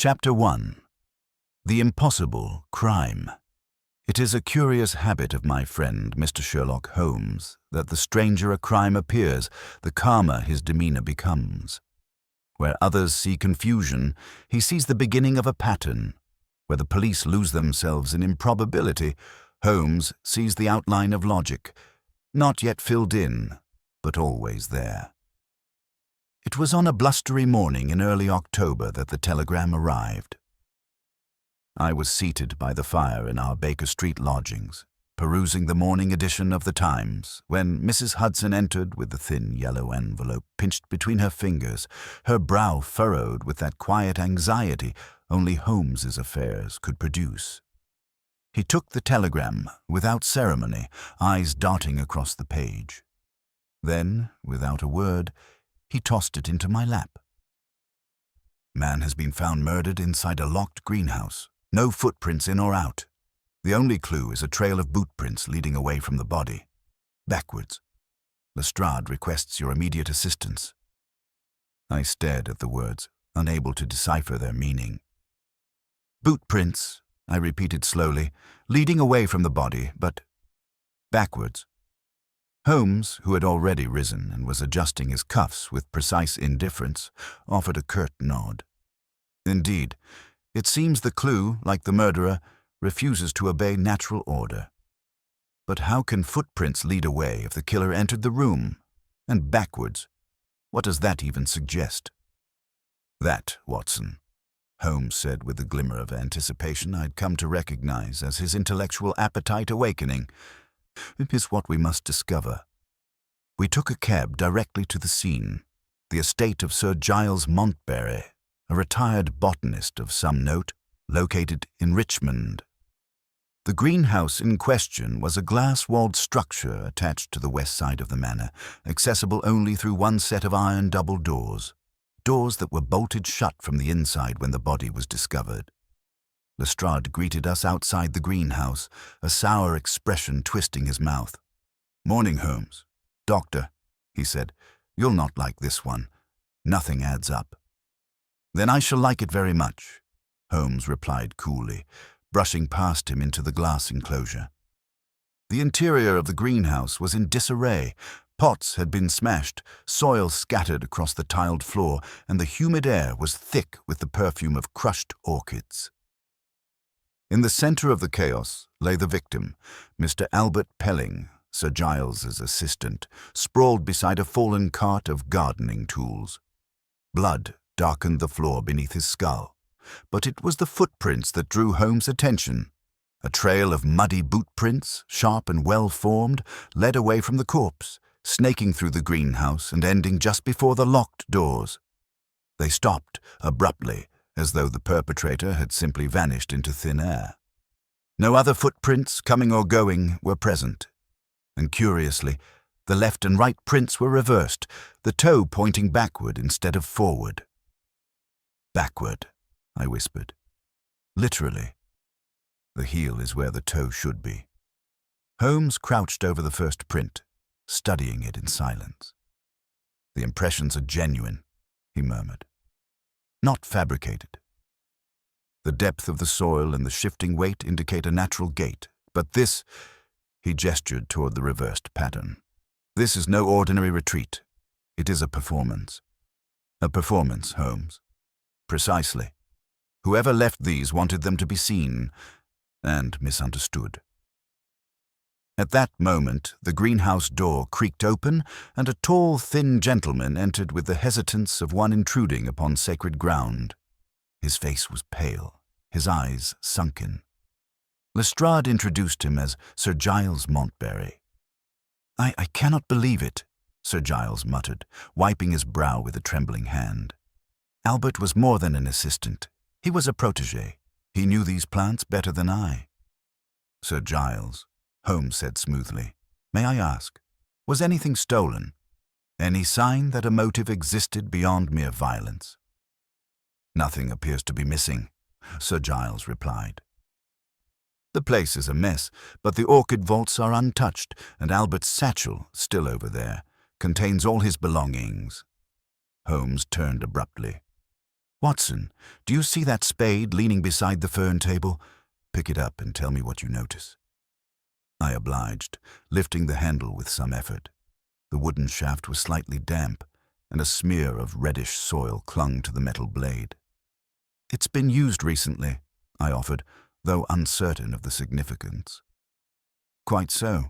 Chapter 1. The Impossible Crime. It is a curious habit of my friend, Mr. Sherlock Holmes, that the stranger a crime appears, the calmer his demeanor becomes. Where others see confusion, he sees the beginning of a pattern. Where the police lose themselves in improbability, Holmes sees the outline of logic, not yet filled in, but always there. It was on a blustery morning in early October that the telegram arrived. I was seated by the fire in our Baker Street lodgings, perusing the morning edition of the Times, when Mrs. Hudson entered with the thin yellow envelope pinched between her fingers, her brow furrowed with that quiet anxiety only Holmes's affairs could produce. He took the telegram without ceremony, eyes darting across the page. Then, without a word, he tossed it into my lap. Man has been found murdered inside a locked greenhouse. No footprints in or out. The only clue is a trail of boot prints leading away from the body. Backwards. Lestrade requests your immediate assistance. I stared at the words, unable to decipher their meaning. Boot prints, I repeated slowly, leading away from the body, but backwards. Holmes, who had already risen and was adjusting his cuffs with precise indifference, offered a curt nod. Indeed, it seems the clue, like the murderer, refuses to obey natural order. But how can footprints lead away if the killer entered the room? And backwards? What does that even suggest? That, Watson, Holmes said with the glimmer of anticipation I'd come to recognize as his intellectual appetite awakening, is what we must discover. We took a cab directly to the scene, the estate of Sir Giles Montbarry, a retired botanist of some note, located in Richmond. The greenhouse in question was a glass-walled structure attached to the west side of the manor, accessible only through one set of iron double doors, doors that were bolted shut from the inside when the body was discovered. Lestrade greeted us outside the greenhouse, a sour expression twisting his mouth. "Morning, Holmes. Doctor," he said, "you'll not like this one. Nothing adds up." "Then I shall like it very much," Holmes replied coolly, brushing past him into the glass enclosure. The interior of the greenhouse was in disarray. Pots had been smashed, soil scattered across the tiled floor, and the humid air was thick with the perfume of crushed orchids. In the center of the chaos lay the victim, Mr. Albert Pelling, Sir Giles's assistant, sprawled beside a fallen cart of gardening tools. Blood darkened the floor beneath his skull, but it was the footprints that drew Holmes' attention. A trail of muddy boot prints, sharp and well-formed, led away from the corpse, snaking through the greenhouse and ending just before the locked doors. They stopped abruptly, as though the perpetrator had simply vanished into thin air. No other footprints, coming or going, were present. And curiously, the left and right prints were reversed, the toe pointing backward instead of forward. "Backward," I whispered. "Literally. The heel is where the toe should be." Holmes crouched over the first print, studying it in silence. "The impressions are genuine," he murmured. "Not fabricated. The depth of the soil and the shifting weight indicate a natural gait, but this," he gestured toward the reversed pattern, "this is no ordinary retreat. It is a performance." "A performance, Holmes." "Precisely. Whoever left these wanted them to be seen, and misunderstood." At that moment, the greenhouse door creaked open, and a tall, thin gentleman entered with the hesitance of one intruding upon sacred ground. His face was pale, his eyes sunken. Lestrade introduced him as Sir Giles Montbarry. I cannot believe it," Sir Giles muttered, wiping his brow with a trembling hand. "Albert was more than an assistant. He was a protégé. He knew these plants better than I." "Sir Giles," Holmes said smoothly, "may I ask, was anything stolen? Any sign that a motive existed beyond mere violence?" "Nothing appears to be missing," Sir Giles replied. "The place is a mess, but the orchid vaults are untouched, and Albert's satchel, still over there, contains all his belongings." Holmes turned abruptly. Watson, do you see that spade leaning beside the fern table? Pick it up and tell me what you notice. I obliged, lifting the handle with some effort. The wooden shaft was slightly damp, and a smear of reddish soil clung to the metal blade. It's been used recently, I offered, though uncertain of the significance. Quite so,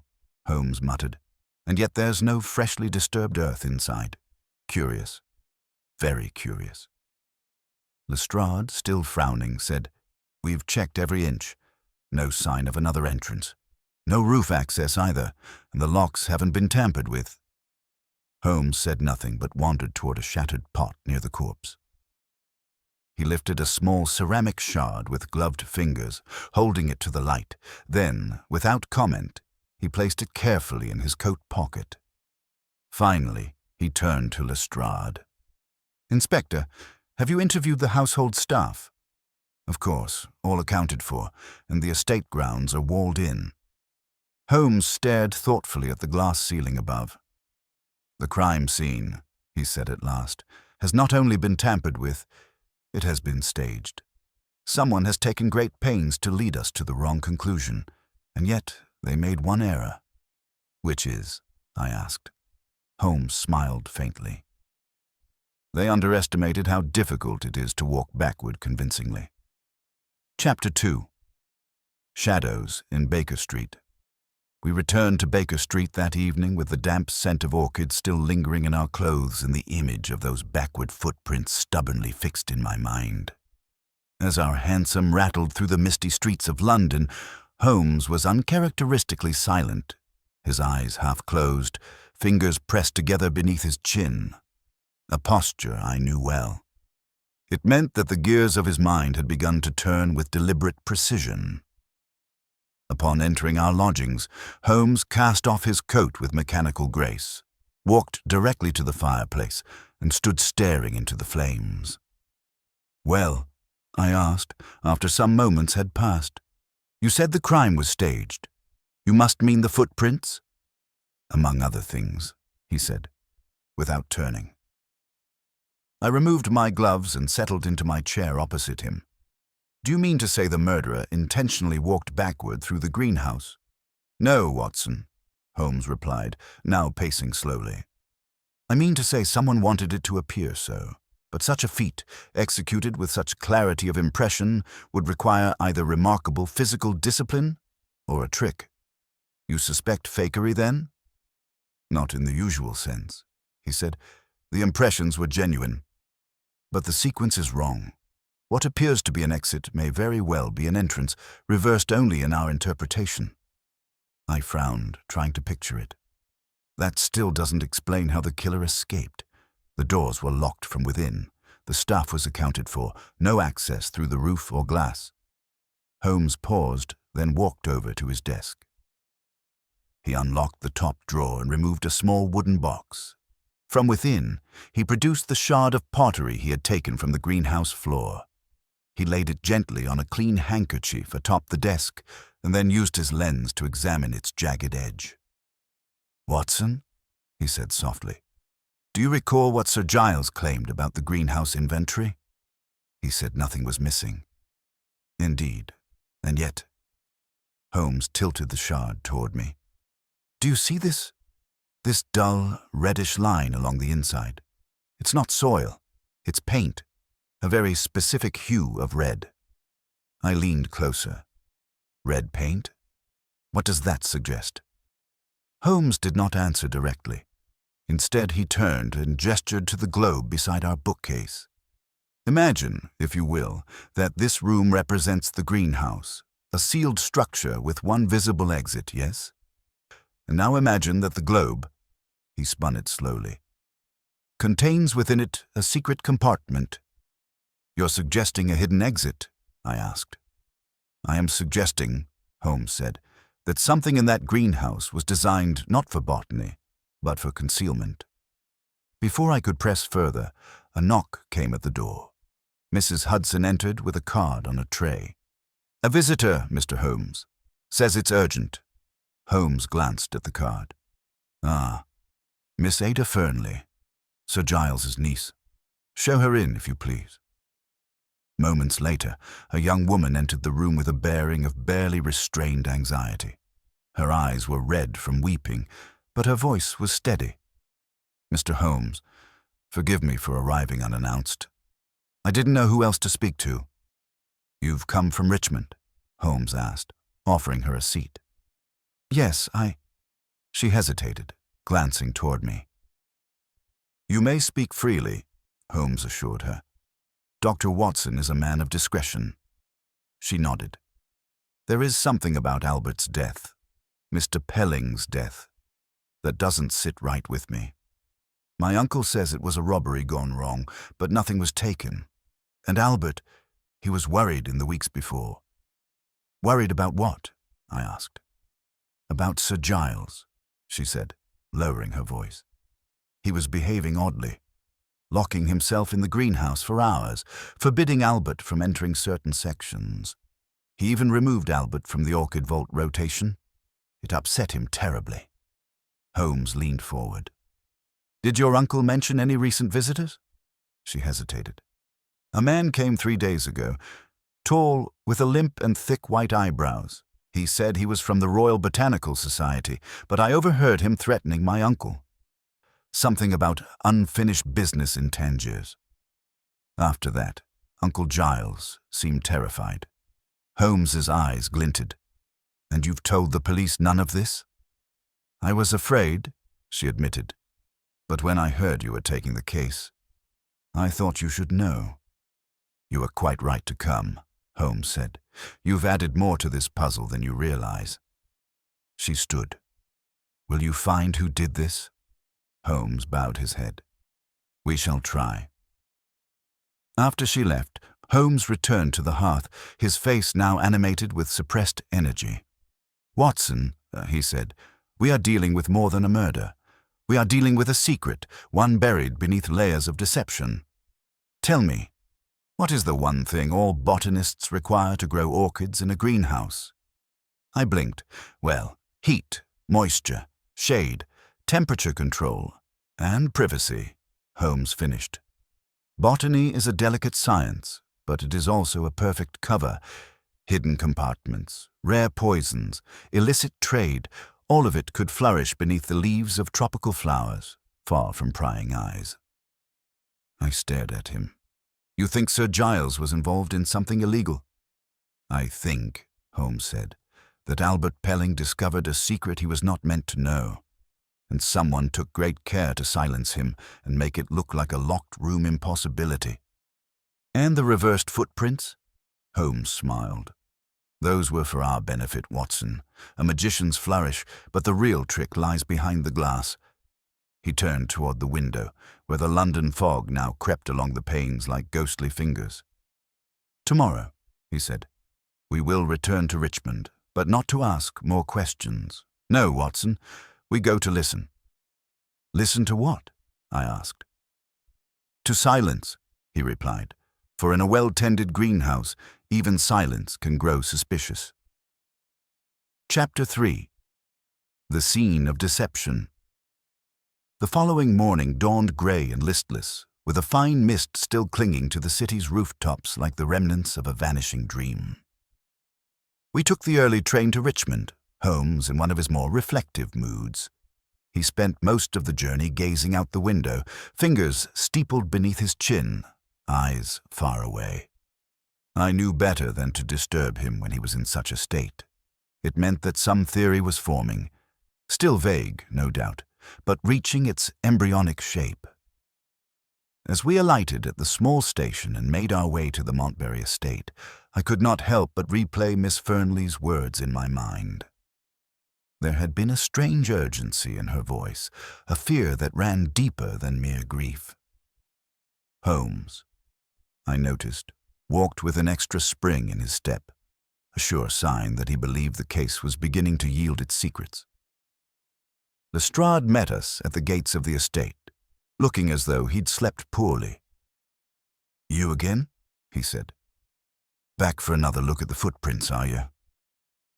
Holmes muttered, and yet there's no freshly disturbed earth inside. Curious. Very curious. Lestrade, still frowning, said, We've checked every inch. No sign of another entrance. No roof access either, and the locks haven't been tampered with. Holmes said nothing but wandered toward a shattered pot near the corpse. He lifted a small ceramic shard with gloved fingers, holding it to the light. Then, without comment, he placed it carefully in his coat pocket. Finally, he turned to Lestrade. Inspector, have you interviewed the household staff? Of course, all accounted for, and the estate grounds are walled in. Holmes stared thoughtfully at the glass ceiling above. The crime scene, he said at last, has not only been tampered with, it has been staged. Someone has taken great pains to lead us to the wrong conclusion, and yet they made one error. Which is? I asked. Holmes smiled faintly. They underestimated how difficult it is to walk backward convincingly. Chapter 2. Shadows in Baker Street. We returned to Baker Street that evening with the damp scent of orchids still lingering in our clothes and the image of those backward footprints stubbornly fixed in my mind. As our hansom rattled through the misty streets of London, Holmes was uncharacteristically silent, his eyes half closed, fingers pressed together beneath his chin. A posture I knew well. It meant that the gears of his mind had begun to turn with deliberate precision. Upon entering our lodgings, Holmes cast off his coat with mechanical grace, walked directly to the fireplace, and stood staring into the flames. Well, I asked, after some moments had passed, you said the crime was staged. You must mean the footprints? Among other things, he said, without turning. I removed my gloves and settled into my chair opposite him. Do you mean to say the murderer intentionally walked backward through the greenhouse? No, Watson, Holmes replied, now pacing slowly. I mean to say someone wanted it to appear so, but such a feat, executed with such clarity of impression, would require either remarkable physical discipline or a trick. You suspect fakery, then? Not in the usual sense, he said. The impressions were genuine. But the sequence is wrong. What appears to be an exit may very well be an entrance, reversed only in our interpretation. I frowned, trying to picture it. That still doesn't explain how the killer escaped. The doors were locked from within. The staff was accounted for, no access through the roof or glass. Holmes paused, then walked over to his desk. He unlocked the top drawer and removed a small wooden box. From within, he produced the shard of pottery he had taken from the greenhouse floor. He laid it gently on a clean handkerchief atop the desk, and then used his lens to examine its jagged edge. Watson, he said softly, do you recall what Sir Giles claimed about the greenhouse inventory? He said nothing was missing. Indeed, and yet. Holmes tilted the shard toward me. Do you see this? This dull, reddish line along the inside. It's not soil, it's paint, a very specific hue of red. I leaned closer. Red paint? What does that suggest? Holmes did not answer directly. Instead, he turned and gestured to the globe beside our bookcase. Imagine, if you will, that this room represents the greenhouse, a sealed structure with one visible exit, yes? And now imagine that the globe, he spun it slowly, contains within it a secret compartment. You're suggesting a hidden exit? I asked. I am suggesting, Holmes said, that something in that greenhouse was designed not for botany, but for concealment. Before I could press further, a knock came at the door. Mrs. Hudson entered with a card on a tray. A visitor, Mr. Holmes. Says it's urgent. Holmes glanced at the card. Ah, Miss Ada Fernley, Sir Giles's niece. Show her in, if you please. Moments later, a young woman entered the room with a bearing of barely restrained anxiety. Her eyes were red from weeping, but her voice was steady. "Mr. Holmes, forgive me for arriving unannounced. I didn't know who else to speak to." "You've come from Richmond?" Holmes asked, offering her a seat. "Yes, She hesitated, glancing toward me. "You may speak freely," Holmes assured her. "Dr. Watson is a man of discretion." She nodded. "There is something about Albert's death, Mr. Pelling's death, that doesn't sit right with me. My uncle says it was a robbery gone wrong, but nothing was taken. And Albert, he was worried in the weeks before." "Worried about what?" I asked. "About Sir Giles," she said, lowering her voice. "He was behaving oddly, locking himself in the greenhouse for hours, forbidding Albert from entering certain sections. He even removed Albert from the orchid vault rotation. It upset him terribly." Holmes leaned forward. "Did your uncle mention any recent visitors?" She hesitated. "A man came 3 days ago, tall, with a limp and thick white eyebrows. He said he was from the Royal Botanical Society, but I overheard him threatening my uncle. Something about unfinished business in Tangiers. After that, Uncle Giles seemed terrified." Holmes's eyes glinted. "And you've told the police none of this?" "I was afraid," she admitted. "But when I heard you were taking the case, I thought you should know." "You were quite right to come," Holmes said. "You've added more to this puzzle than you realize." She stood. "Will you find who did this?" Holmes bowed his head. "We shall try." After she left, Holmes returned to the hearth, his face now animated with suppressed energy. "Watson," he said, "we are dealing with more than a murder. We are dealing with a secret, one buried beneath layers of deception. Tell me, what is the one thing all botanists require to grow orchids in a greenhouse?" I blinked. "Well, heat, moisture, shade, temperature control, and privacy," Holmes finished. "Botany is a delicate science, but it is also a perfect cover. Hidden compartments, rare poisons, illicit trade, all of it could flourish beneath the leaves of tropical flowers, far from prying eyes." I stared at him. "You think Sir Giles was involved in something illegal?" "I think," Holmes said, "that Albert Pelling discovered a secret he was not meant to know, and someone took great care to silence him and make it look like a locked room impossibility." "And the reversed footprints?" Holmes smiled. "Those were for our benefit, Watson. A magician's flourish, but the real trick lies behind the glass." He turned toward the window, where the London fog now crept along the panes like ghostly fingers. "Tomorrow," he said, "we will return to Richmond, but not to ask more questions. No, Watson, we go to listen." "Listen to what?" I asked. "To silence," he replied, "for in a well-tended greenhouse, even silence can grow suspicious." Chapter 3. The Scene of Deception. The following morning dawned grey and listless, with a fine mist still clinging to the city's rooftops like the remnants of a vanishing dream. We took the early train to Richmond, Holmes in one of his more reflective moods. He spent most of the journey gazing out the window, fingers steepled beneath his chin, eyes far away. I knew better than to disturb him when he was in such a state. It meant that some theory was forming, still vague, no doubt, but reaching its embryonic shape. As we alighted at the small station and made our way to the Montbury estate, I could not help but replay Miss Fernley's words in my mind. There had been a strange urgency in her voice, a fear that ran deeper than mere grief. Holmes, I noticed, walked with an extra spring in his step, a sure sign that he believed the case was beginning to yield its secrets. Lestrade met us at the gates of the estate, looking as though he'd slept poorly. "You again?" he said. "Back for another look at the footprints, are you?"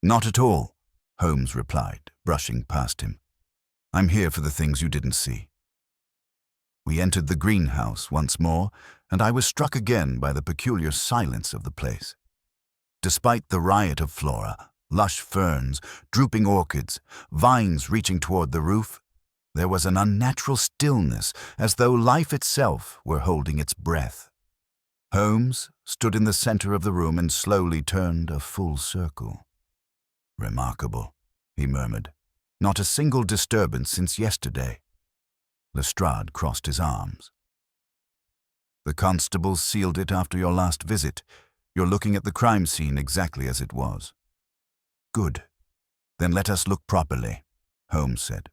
"Not at all," Holmes replied, brushing past him. "I'm here for the things you didn't see." We entered the greenhouse once more, and I was struck again by the peculiar silence of the place. Despite the riot of flora, lush ferns, drooping orchids, vines reaching toward the roof, there was an unnatural stillness, as though life itself were holding its breath. Holmes stood in the center of the room and slowly turned a full circle. "Remarkable," he murmured. "Not a single disturbance since yesterday." Lestrade crossed his arms. "The constables sealed it after your last visit. You're looking at the crime scene exactly as it was." "Good. Then let us look properly," Holmes said.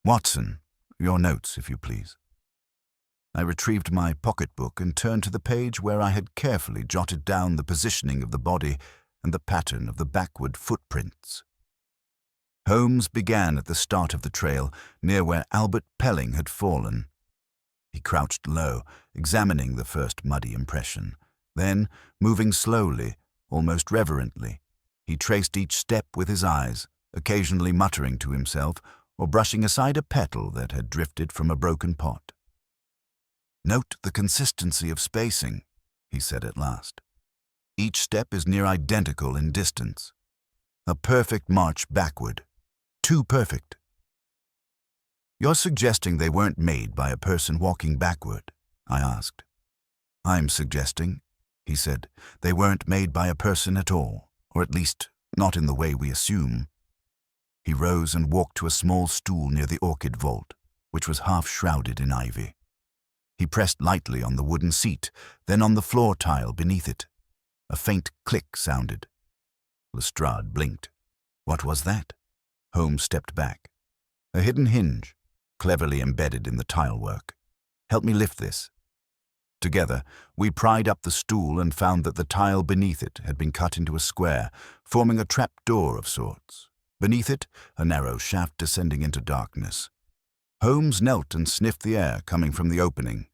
"Watson, your notes, if you please." I retrieved my pocketbook and turned to the page where I had carefully jotted down the positioning of the body and the pattern of the backward footprints. Holmes began at the start of the trail, near where Albert Pelling had fallen. He crouched low, examining the first muddy impression. Then, moving slowly, almost reverently, he traced each step with his eyes, occasionally muttering to himself or brushing aside a petal that had drifted from a broken pot. "Note the consistency of spacing," he said at last. "Each step is near identical in distance. A perfect march backward. Too perfect." "You're suggesting they weren't made by a person walking backward?" I asked. "I'm suggesting," he said, "they weren't made by a person at all, or at least not in the way we assume." He rose and walked to a small stool near the orchid vault, which was half shrouded in ivy. He pressed lightly on the wooden seat, then on the floor tile beneath it. A faint click sounded. Lestrade blinked. "What was that?" Holmes stepped back. "A hidden hinge, cleverly embedded in the tilework. Help me lift this." Together, we pried up the stool and found that the tile beneath it had been cut into a square, forming a trap door of sorts. Beneath it, a narrow shaft descending into darkness. Holmes knelt and sniffed the air coming from the opening.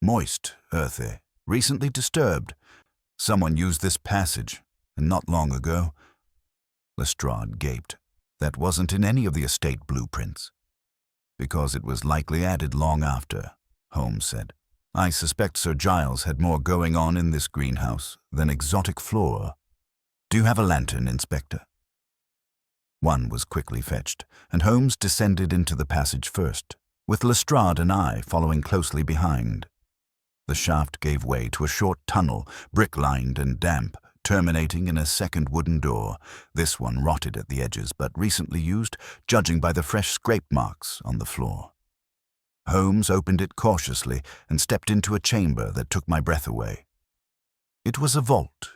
Moist, earthy, recently disturbed. Someone used this passage, and not long ago. Lestrade gaped. That wasn't in any of the estate blueprints. "Because it was likely added long after," Holmes said. "I suspect Sir Giles had more going on in this greenhouse than exotic flora. Do you have a lantern, Inspector?" One was quickly fetched, and Holmes descended into the passage first, with Lestrade and I following closely behind. The shaft gave way to a short tunnel, brick-lined and damp, terminating in a second wooden door, this one rotted at the edges but recently used, judging by the fresh scrape marks on the floor. Holmes opened it cautiously and stepped into a chamber that took my breath away. It was a vault,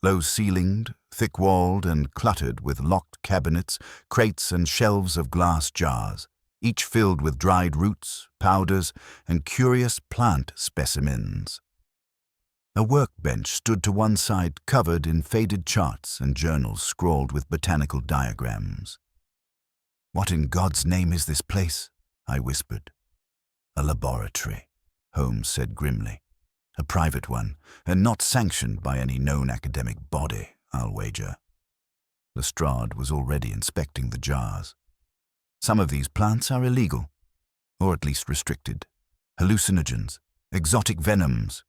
low-ceilinged, thick-walled and cluttered with locked cabinets, crates and shelves of glass jars, each filled with dried roots, powders, and curious plant specimens. A workbench stood to one side, covered in faded charts and journals scrawled with botanical diagrams. "What in God's name is this place?" I whispered. "A laboratory," Holmes said grimly. "A private one, and not sanctioned by any known academic body, I'll wager." Lestrade was already inspecting the jars. "Some of these plants are illegal, or at least restricted. Hallucinogens, exotic venoms.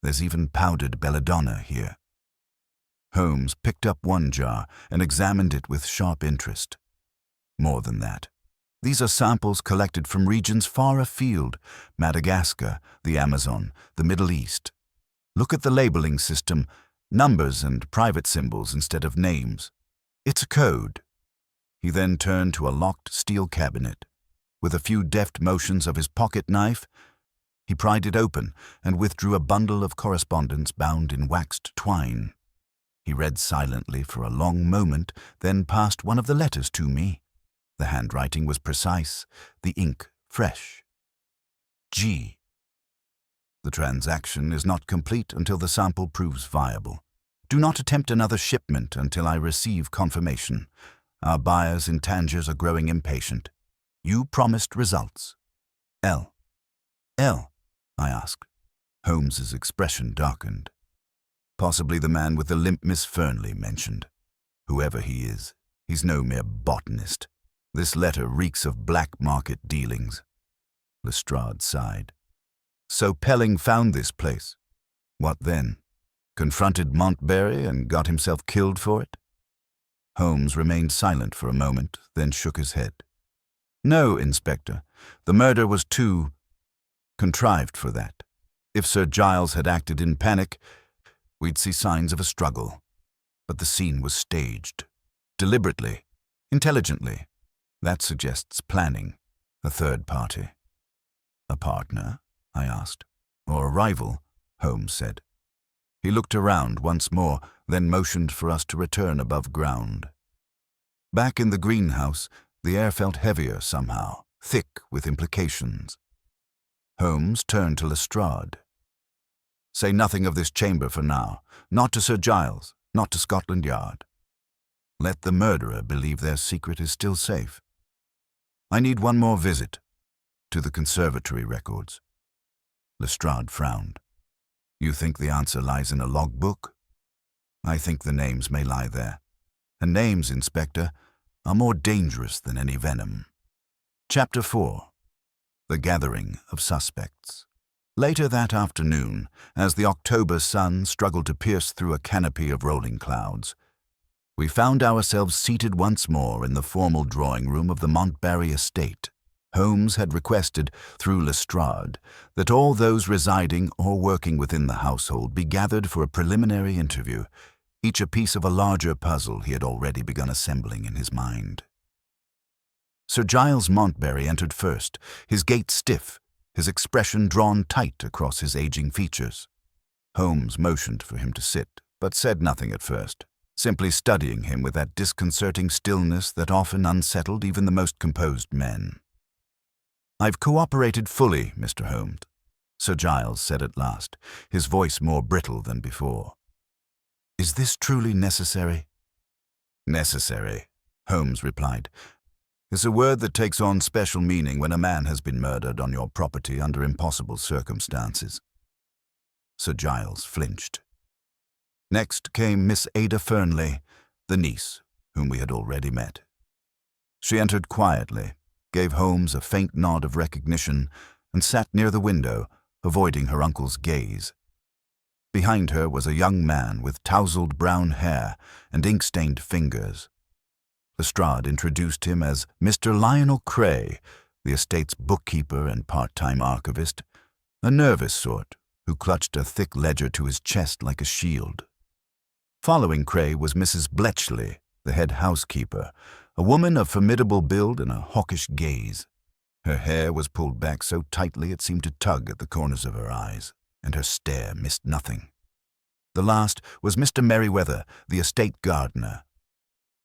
There's even powdered belladonna here." Holmes picked up one jar and examined it with sharp interest. "More than that. These are samples collected from regions far afield, Madagascar, the Amazon, the Middle East. Look at the labeling system, numbers and private symbols instead of names. It's a code." He then turned to a locked steel cabinet. With a few deft motions of his pocket knife, he pried it open and withdrew a bundle of correspondence bound in waxed twine. He read silently for a long moment, then passed one of the letters to me. The handwriting was precise, the ink fresh. G. "The transaction is not complete until the sample proves viable. Do not attempt another shipment until I receive confirmation. Our buyers in Tangiers are growing impatient. You promised results. L." "L?" I asked. Holmes's expression darkened. "Possibly the man with the limp Miss Fernley mentioned. Whoever he is, he's no mere botanist. This letter reeks of black market dealings." Lestrade sighed. So Pelling found this place. What then? Confronted Montbarry and got himself killed for it? Holmes remained silent for a moment, then shook his head. No, Inspector. The murder was too contrived for that. If Sir Giles had acted in panic, we'd see signs of a struggle. But the scene was staged. Deliberately. Intelligently. That suggests planning. A third party. A partner? I asked. Or a rival? Holmes said. He looked around once more, then motioned for us to return above ground. Back in the greenhouse, the air felt heavier somehow, thick with implications. Holmes turned to Lestrade. Say nothing of this chamber for now. Not to Sir Giles, not to Scotland Yard. Let the murderer believe their secret is still safe. I need one more visit to the conservatory records. Lestrade frowned. You think the answer lies in a logbook? I think the names may lie there. And names, Inspector, are more dangerous than any venom. Chapter 4. The Gathering of Suspects. Later that afternoon, as the October sun struggled to pierce through a canopy of rolling clouds, we found ourselves seated once more in the formal drawing room of the Montbarry estate. Holmes had requested, through Lestrade, that all those residing or working within the household be gathered for a preliminary interview, each a piece of a larger puzzle he had already begun assembling in his mind. Sir Giles Montbarry entered first, his gait stiff, his expression drawn tight across his aging features. Holmes motioned for him to sit, but said nothing at first, simply studying him with that disconcerting stillness that often unsettled even the most composed men. I've cooperated fully, Mr. Holmes, Sir Giles said at last, his voice more brittle than before. Is this truly necessary? Necessary, Holmes replied, is a word that takes on special meaning when a man has been murdered on your property under impossible circumstances. Sir Giles flinched. Next came Miss Ada Fernley, the niece, whom we had already met. She entered quietly, gave Holmes a faint nod of recognition, and sat near the window, avoiding her uncle's gaze. Behind her was a young man with tousled brown hair and ink-stained fingers. Lestrade introduced him as Mr. Lionel Cray, the estate's bookkeeper and part-time archivist, a nervous sort who clutched a thick ledger to his chest like a shield. Following Cray was Mrs. Bletchley, the head housekeeper, a woman of formidable build and a hawkish gaze. Her hair was pulled back so tightly it seemed to tug at the corners of her eyes, and her stare missed nothing. The last was Mr. Merryweather, the estate gardener,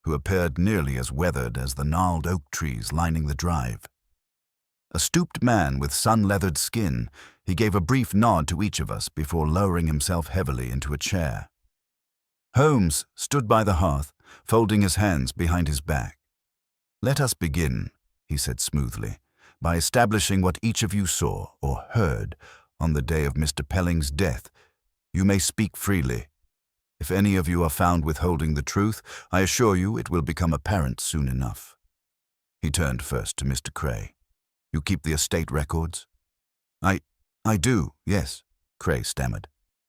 who appeared nearly as weathered as the gnarled oak trees lining the drive. A stooped man with sun-leathered skin, he gave a brief nod to each of us before lowering himself heavily into a chair. Holmes stood by the hearth, folding his hands behind his back. Let us begin, he said smoothly, by establishing what each of you saw or heard on the day of Mr. Pelling's death. You may speak freely. If any of you are found withholding the truth, I assure you it will become apparent soon enough. He turned first to Mr. Cray. You keep the estate records? I do, yes, Cray stammered.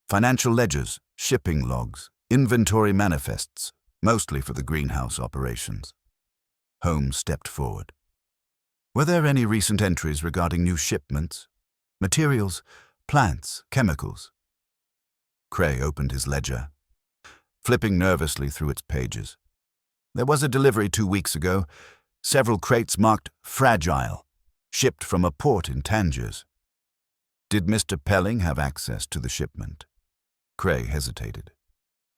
Financial ledgers, shipping logs, inventory manifests, mostly for the greenhouse operations. Holmes stepped forward. Were there any recent entries regarding new shipments? Materials, plants, chemicals? Cray opened his ledger, flipping nervously through its pages. There was a delivery 2 weeks ago, several crates marked fragile, shipped from a port in Tangiers. Did Mr. Pelling have access to the shipment? Cray hesitated.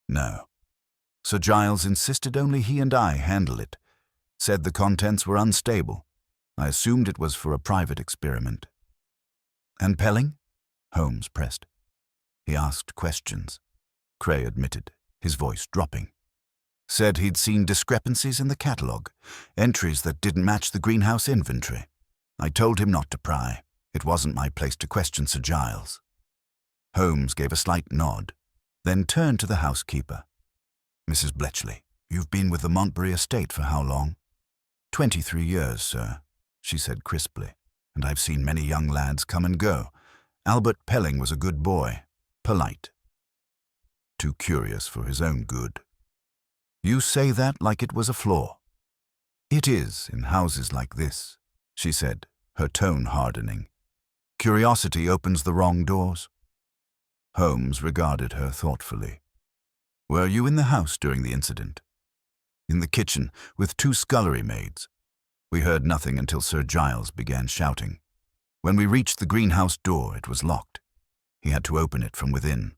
No. Sir Giles insisted only he and I handle it, said the contents were unstable. I assumed it was for a private experiment. And Pelling? Holmes pressed. He asked questions. Cray admitted, his voice dropping. Said he'd seen discrepancies in the catalogue, entries that didn't match the greenhouse inventory. I told him not to pry. It wasn't my place to question Sir Giles. Holmes gave a slight nod, then turned to the housekeeper. Mrs. Bletchley, you've been with the Montbarry estate for how long? 23 years, sir, she said crisply. and I've seen many young lads come and go. Albert Pelling was a good boy, polite. Too curious for his own good. You say that like it was a flaw. It is in houses like this, she said, her tone hardening. Curiosity opens the wrong doors. Holmes regarded her thoughtfully. Were you in the house during the incident? In the kitchen, with 2 scullery maids. We heard nothing until Sir Giles began shouting. When we reached the greenhouse door, it was locked. He had to open it from within.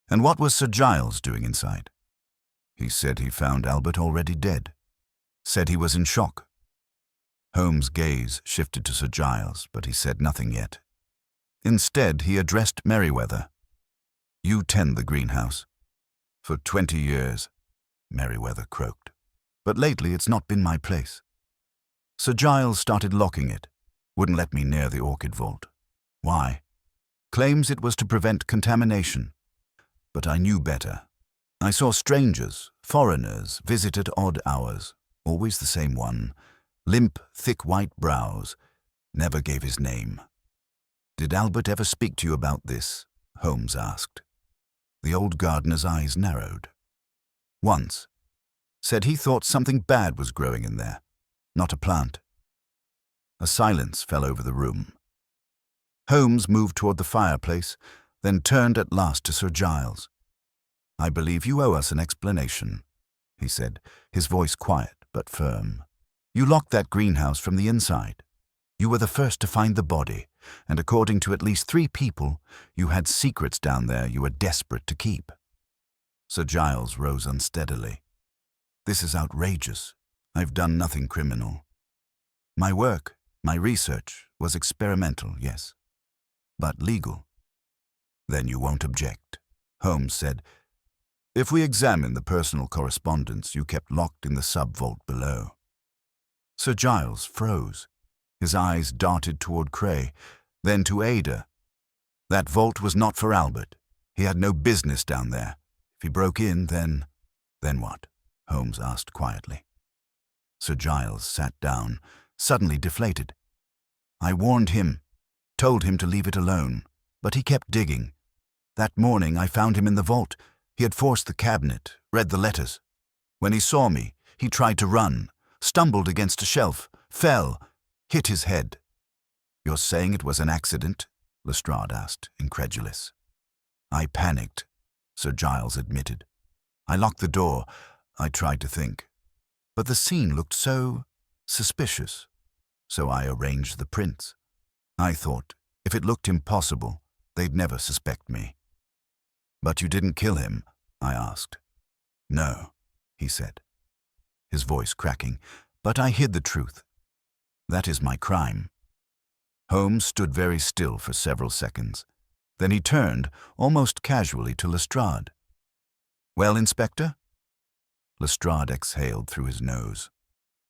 And what was Sir Giles doing inside? He said he found Albert already dead. Said he was in shock. Holmes' gaze shifted to Sir Giles, but he said nothing yet. Instead, he addressed Merryweather. You tend the greenhouse. For 20 years, Merryweather croaked. But lately it's not been my place. Sir Giles started locking it. Wouldn't let me near the orchid vault. Why? Claims it was to prevent contamination. But I knew better. I saw strangers, foreigners, visit at odd hours. Always the same one. Limp, thick white brows. Never gave his name. Did Albert ever speak to you about this? Holmes asked. The old gardener's eyes narrowed. Once. Said he thought something bad was growing in there. Not a plant. A silence fell over the room. Holmes moved toward the fireplace, then turned at last to Sir Giles. I believe you owe us an explanation, he said, his voice quiet but firm. You locked that greenhouse from the inside. You were the first to find the body, and according to at least 3 people, you had secrets down there you were desperate to keep. Sir Giles rose unsteadily. This is outrageous. I've done nothing criminal. My work, my research, was experimental, yes, but legal. Then you won't object, Holmes said. If we examine the personal correspondence you kept locked in the sub-vault below. Sir Giles froze. His eyes darted toward Cray, then to Ada. That vault was not for Albert. He had no business down there. If he broke in, then... Then what? Holmes asked quietly. Sir Giles sat down, suddenly deflated. I warned him, told him to leave it alone, but he kept digging. That morning I found him in the vault. He had forced the cabinet, read the letters. When he saw me, he tried to run, stumbled against a shelf, fell, hit his head. You're saying it was an accident? Lestrade asked, incredulous. I panicked, Sir Giles admitted. I locked the door. I tried to think. But the scene looked so suspicious. So I arranged the prints. I thought, if it looked impossible, they'd never suspect me. But you didn't kill him? I asked. No, he said, his voice cracking, but I hid the truth. That is my crime. Holmes stood very still for several seconds. Then he turned, almost casually, to Lestrade. Well, Inspector? Lestrade exhaled through his nose.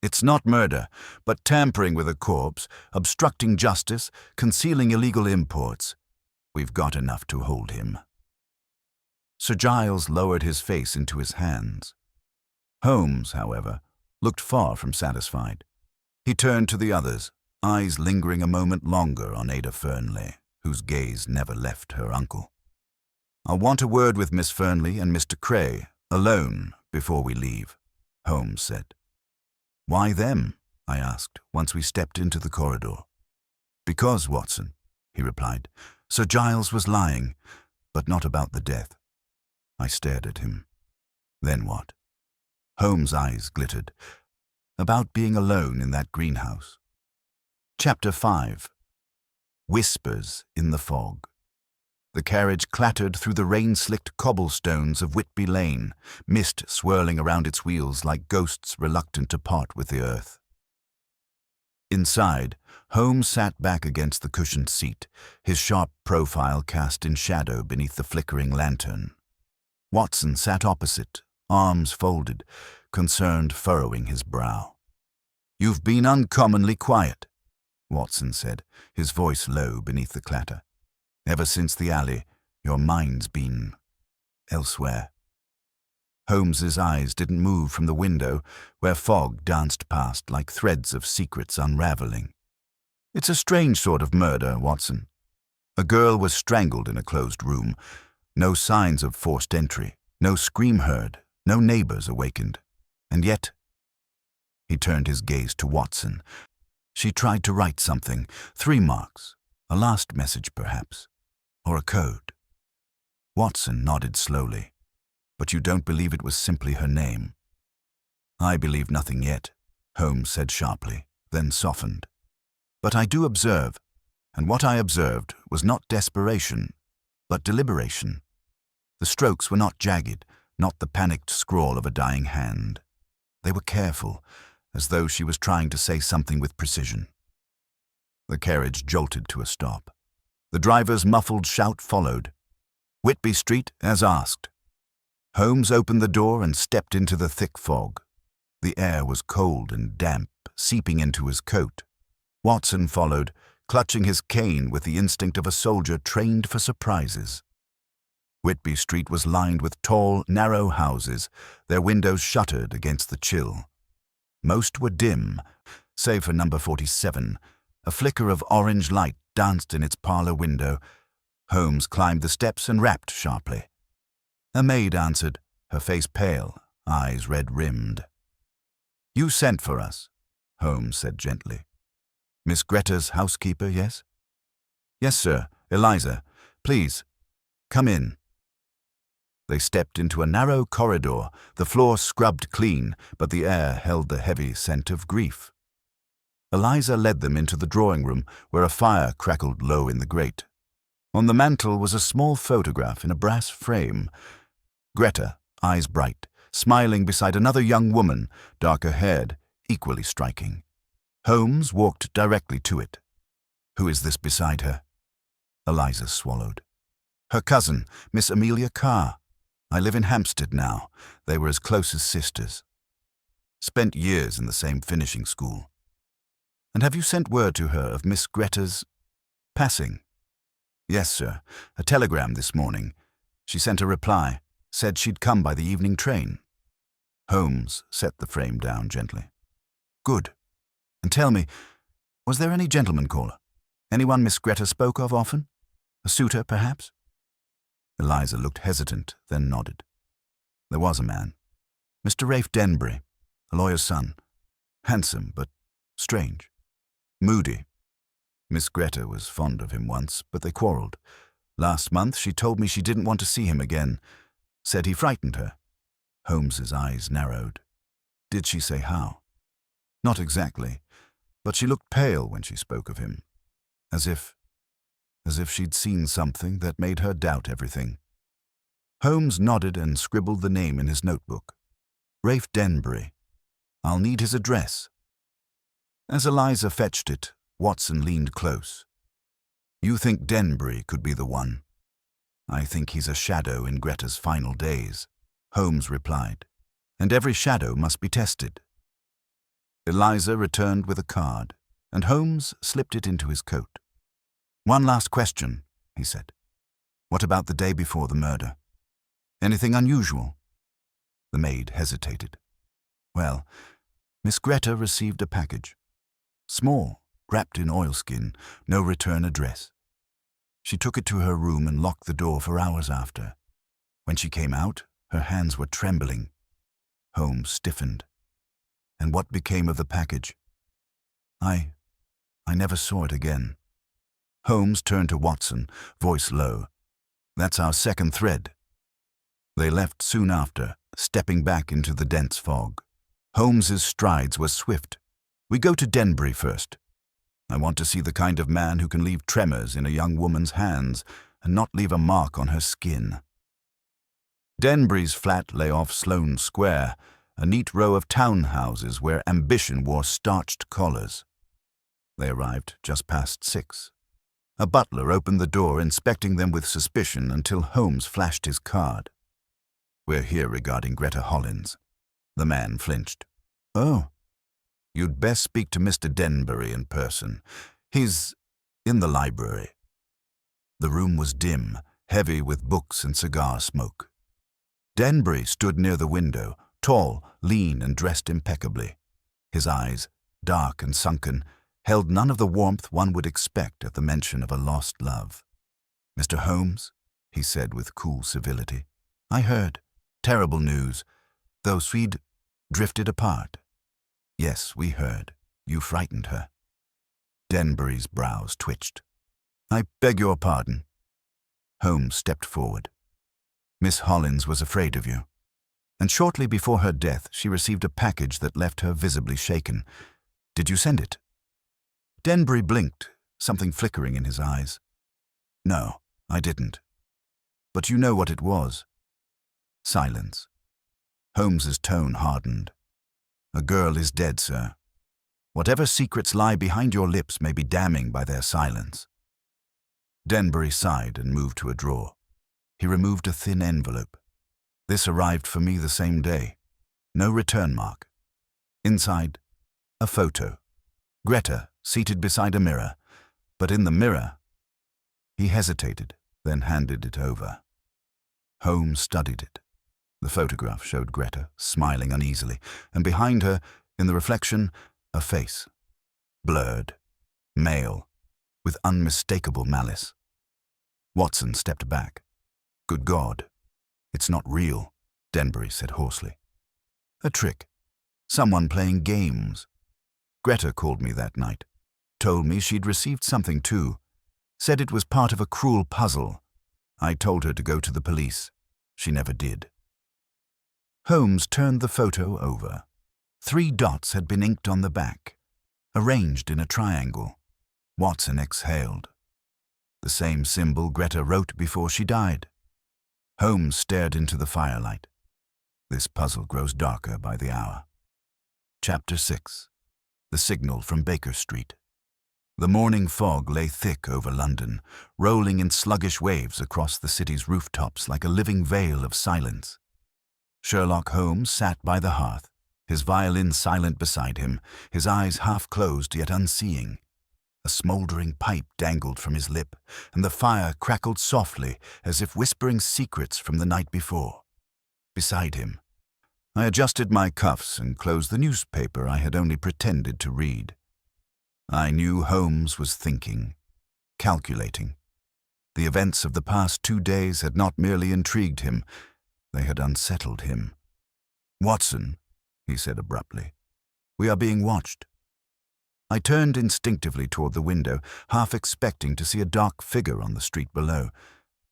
It's not murder, but tampering with a corpse, obstructing justice, concealing illegal imports. We've got enough to hold him. Sir Giles lowered his face into his hands. Holmes, however, looked far from satisfied. He turned to the others, eyes lingering a moment longer on Ada Fernley, whose gaze never left her uncle. I'll want a word with Miss Fernley and Mr. Cray, alone, before we leave, Holmes said. Why them? I asked, once we stepped into the corridor. Because, Watson, he replied, Sir Giles was lying, but not about the death. I stared at him. Then what? Holmes' eyes glittered. About being alone in that greenhouse. Chapter 5. Whispers in the Fog. The carriage clattered through the rain-slicked cobblestones of Whitby Lane, mist swirling around its wheels like ghosts reluctant to part with the earth. Inside, Holmes sat back against the cushioned seat, his sharp profile cast in shadow beneath the flickering lantern. Watson sat opposite, arms folded, concern furrowing his brow. You've been uncommonly quiet, Watson said, his voice low beneath the clatter. Ever since the alley, your mind's been elsewhere. Holmes's eyes didn't move from the window, where fog danced past like threads of secrets unraveling. It's a strange sort of murder, Watson. A girl was strangled in a closed room. No signs of forced entry, no scream heard, no neighbors awakened. And yet, he turned his gaze to Watson. She tried to write something, 3 marks, a last message perhaps, or a code. Watson nodded slowly. But you don't believe it was simply her name? I believe nothing yet, Holmes said sharply, then softened. But I do observe, and what I observed was not desperation, but deliberation. The strokes were not jagged, not the panicked scrawl of a dying hand. They were careful, as though she was trying to say something with precision. The carriage jolted to a stop. The driver's muffled shout followed. Whitby Street, as asked. Holmes opened the door and stepped into the thick fog. The air was cold and damp, seeping into his coat. Watson followed, clutching his cane with the instinct of a soldier trained for surprises. Whitby Street was lined with tall, narrow houses, their windows shuttered against the chill. Most were dim, save for number 47. A flicker of orange light danced in its parlor window. Holmes climbed the steps and rapped sharply. A maid answered, her face pale, eyes red-rimmed. "You sent for us," Holmes said gently. "Miss Greta's housekeeper, yes?" "Yes, sir. Eliza. Please, come in." They stepped into a narrow corridor, the floor scrubbed clean, but the air held the heavy scent of grief. Eliza led them into the drawing room, where a fire crackled low in the grate. On the mantel was a small photograph in a brass frame. Greta, eyes bright, smiling beside another young woman, darker-haired, equally striking. Holmes walked directly to it. "Who is this beside her?" Eliza swallowed. "Her cousin, Miss Amelia Carr. I live in Hampstead now. They were as close as sisters. Spent years in the same finishing school." "And have you sent word to her of Miss Greta's passing?" "Yes, sir. A telegram this morning. She sent a reply, said she'd come by the evening train." Holmes set the frame down gently. "Good. And tell me, was there any gentleman caller? Anyone Miss Greta spoke of often? A suitor, perhaps?" Eliza looked hesitant, then nodded. "There was a man. Mr. Rafe Denbury, a lawyer's son. Handsome, but strange. Moody. Miss Greta was fond of him once, but they quarreled. Last month she told me she didn't want to see him again. Said he frightened her." Holmes's eyes narrowed. "Did she say how?" "Not exactly, but she looked pale when she spoke of him. As if she'd seen something that made her doubt everything." Holmes nodded and scribbled the name in his notebook. "Rafe Denbury. I'll need his address." As Eliza fetched it, Watson leaned close. "You think Denbury could be the one?" "I think he's a shadow in Greta's final days," Holmes replied. "And every shadow must be tested." Eliza returned with a card, and Holmes slipped it into his coat. "One last question," he said. "What about the day before the murder? Anything unusual?" The maid hesitated. "Well, Miss Greta received a package. Small, wrapped in oilskin, no return address. She took it to her room and locked the door for hours after. When she came out, her hands were trembling." Holmes stiffened. "And what became of the package?" I never saw it again." Holmes turned to Watson, voice low. "That's our second thread." They left soon after, stepping back into the dense fog. Holmes's strides were swift. "We go to Denbury first. I want to see the kind of man who can leave tremors in a young woman's hands and not leave a mark on her skin." Denbury's flat lay off Sloane Square, a neat row of townhouses where ambition wore starched collars. They arrived just past 6. A butler opened the door, inspecting them with suspicion until Holmes flashed his card. "We're here regarding Greta Hollins." The man flinched. "Oh. You'd best speak to Mr. Denbury in person. He's in the library." The room was dim, heavy with books and cigar smoke. Denbury stood near the window, tall, lean, and dressed impeccably. His eyes, dark and sunken, held none of the warmth one would expect at the mention of a lost love. "Mr. Holmes," he said with cool civility, "I heard. Terrible news. Though we'd drifted apart." "Yes, we heard. You frightened her." Denbury's brows twitched. "I beg your pardon." Holmes stepped forward. "Miss Hollins was afraid of you, and shortly before her death she received a package that left her visibly shaken. Did you send it?" Denbury blinked, something flickering in his eyes. "No, I didn't. But you know what it was." Silence. Holmes's tone hardened. "A girl is dead, sir. Whatever secrets lie behind your lips may be damning by their silence." Denbury sighed and moved to a drawer. He removed a thin envelope. "This arrived for me the same day. No return mark. Inside, a photo. Greta, seated beside a mirror. But in the mirror—" He hesitated, then handed it over. Holmes studied it. The photograph showed Greta, smiling uneasily, and behind her, in the reflection, a face. Blurred, male, with unmistakable malice. Watson stepped back. "Good God, it's not real," Denbury said hoarsely. "A trick. Someone playing games. Greta called me that night. Told me she'd received something too. Said it was part of a cruel puzzle. I told her to go to the police. She never did." Holmes turned the photo over. 3 dots had been inked on the back, arranged in a triangle. Watson exhaled. The same symbol Greta wrote before she died. Holmes stared into the firelight. This puzzle grows darker by the hour. Chapter 6. The Signal from Baker Street. The morning fog lay thick over London, rolling in sluggish waves across the city's rooftops like a living veil of silence. Sherlock Holmes sat by the hearth, his violin silent beside him, his eyes half-closed yet unseeing. A smouldering pipe dangled from his lip, and the fire crackled softly as if whispering secrets from the night before. Beside him, I adjusted my cuffs and closed the newspaper I had only pretended to read. I knew Holmes was thinking, calculating. The events of the past 2 days had not merely intrigued him, they had unsettled him. "Watson," he said abruptly, "we are being watched." I turned instinctively toward the window, half expecting to see a dark figure on the street below,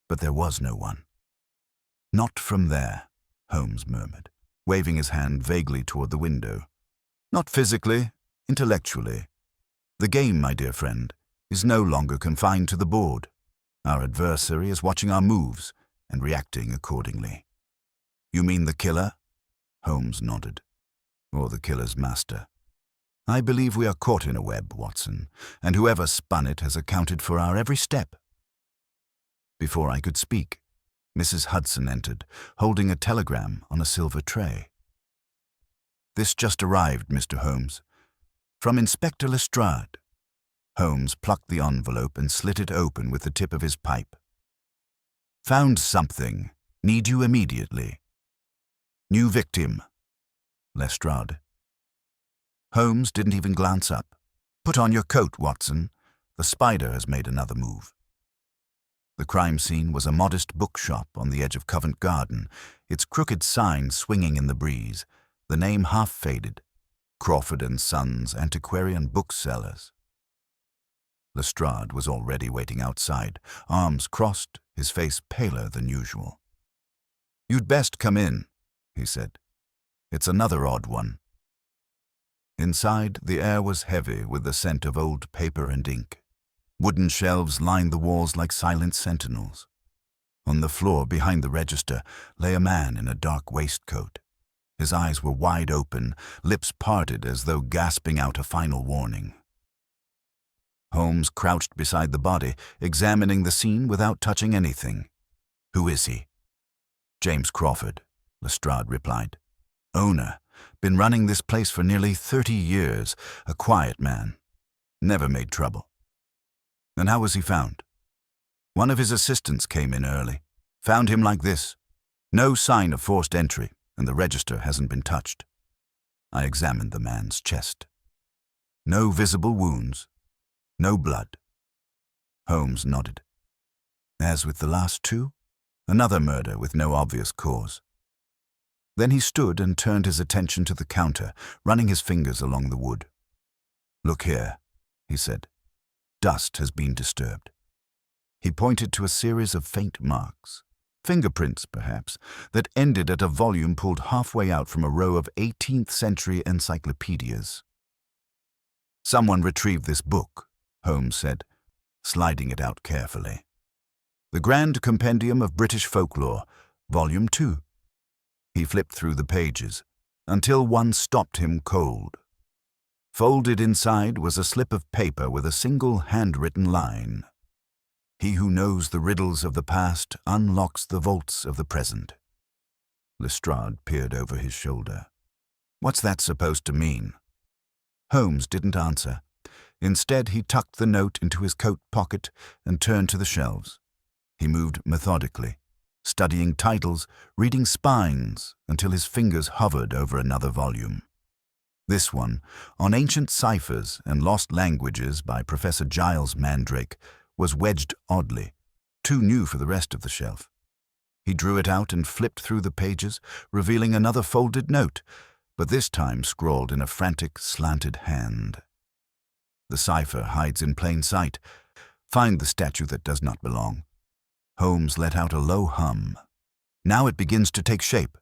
but there was no one. "Not from there," Holmes murmured, waving his hand vaguely toward the window. "Not physically, intellectually. The game, my dear friend, is no longer confined to the board. Our adversary is watching our moves and reacting accordingly." "You mean the killer?" Holmes nodded. "Or the killer's master. I believe we are caught in a web, Watson, and whoever spun it has accounted for our every step." Before I could speak, Mrs. Hudson entered, holding a telegram on a silver tray. "This just arrived, Mr. Holmes. From Inspector Lestrade." Holmes plucked the envelope and slit it open with the tip of his pipe. "Found something. Need you immediately. New victim. Lestrade." Holmes didn't even glance up. "Put on your coat, Watson. The spider has made another move." The crime scene was a modest bookshop on the edge of Covent Garden, its crooked sign swinging in the breeze, the name half faded, Crawford & Sons Antiquarian Booksellers. Lestrade was already waiting outside, arms crossed, his face paler than usual. "You'd best come in," he said. "It's another odd one." Inside, the air was heavy with the scent of old paper and ink. Wooden shelves lined the walls like silent sentinels. On the floor behind the register lay a man in a dark waistcoat. His eyes were wide open, lips parted as though gasping out a final warning. Holmes crouched beside the body, examining the scene without touching anything. "Who is he?" "James Crawford," Lestrade replied. "Owner. Been running this place for nearly 30 years. A quiet man. Never made trouble." "And how was he found?" "One of his assistants came in early. Found him like this. No sign of forced entry, and the register hasn't been touched." I examined the man's chest. No visible wounds. No blood. Holmes nodded. As with the last two, another murder with no obvious cause. Then he stood and turned his attention to the counter, running his fingers along the wood. "Look here," he said. "Dust has been disturbed." He pointed to a series of faint marks, fingerprints perhaps, that ended at a volume pulled halfway out from a row of 18th century encyclopedias. "Someone retrieved this book," Holmes said, sliding it out carefully. "The Grand Compendium of British Folklore, Volume 2. He flipped through the pages, until one stopped him cold. Folded inside was a slip of paper with a single handwritten line. "He who knows the riddles of the past unlocks the vaults of the present." Lestrade peered over his shoulder. "What's that supposed to mean?" Holmes didn't answer. Instead, he tucked the note into his coat pocket and turned to the shelves. He moved methodically, studying titles, reading spines, until his fingers hovered over another volume. This one, on Ancient Ciphers and Lost Languages by Professor Giles Mandrake, was wedged oddly, too new for the rest of the shelf. He drew it out and flipped through the pages, revealing another folded note, but this time scrawled in a frantic, slanted hand. "The cipher hides in plain sight. Find the statue that does not belong." Holmes let out a low hum. "Now it begins to take shape."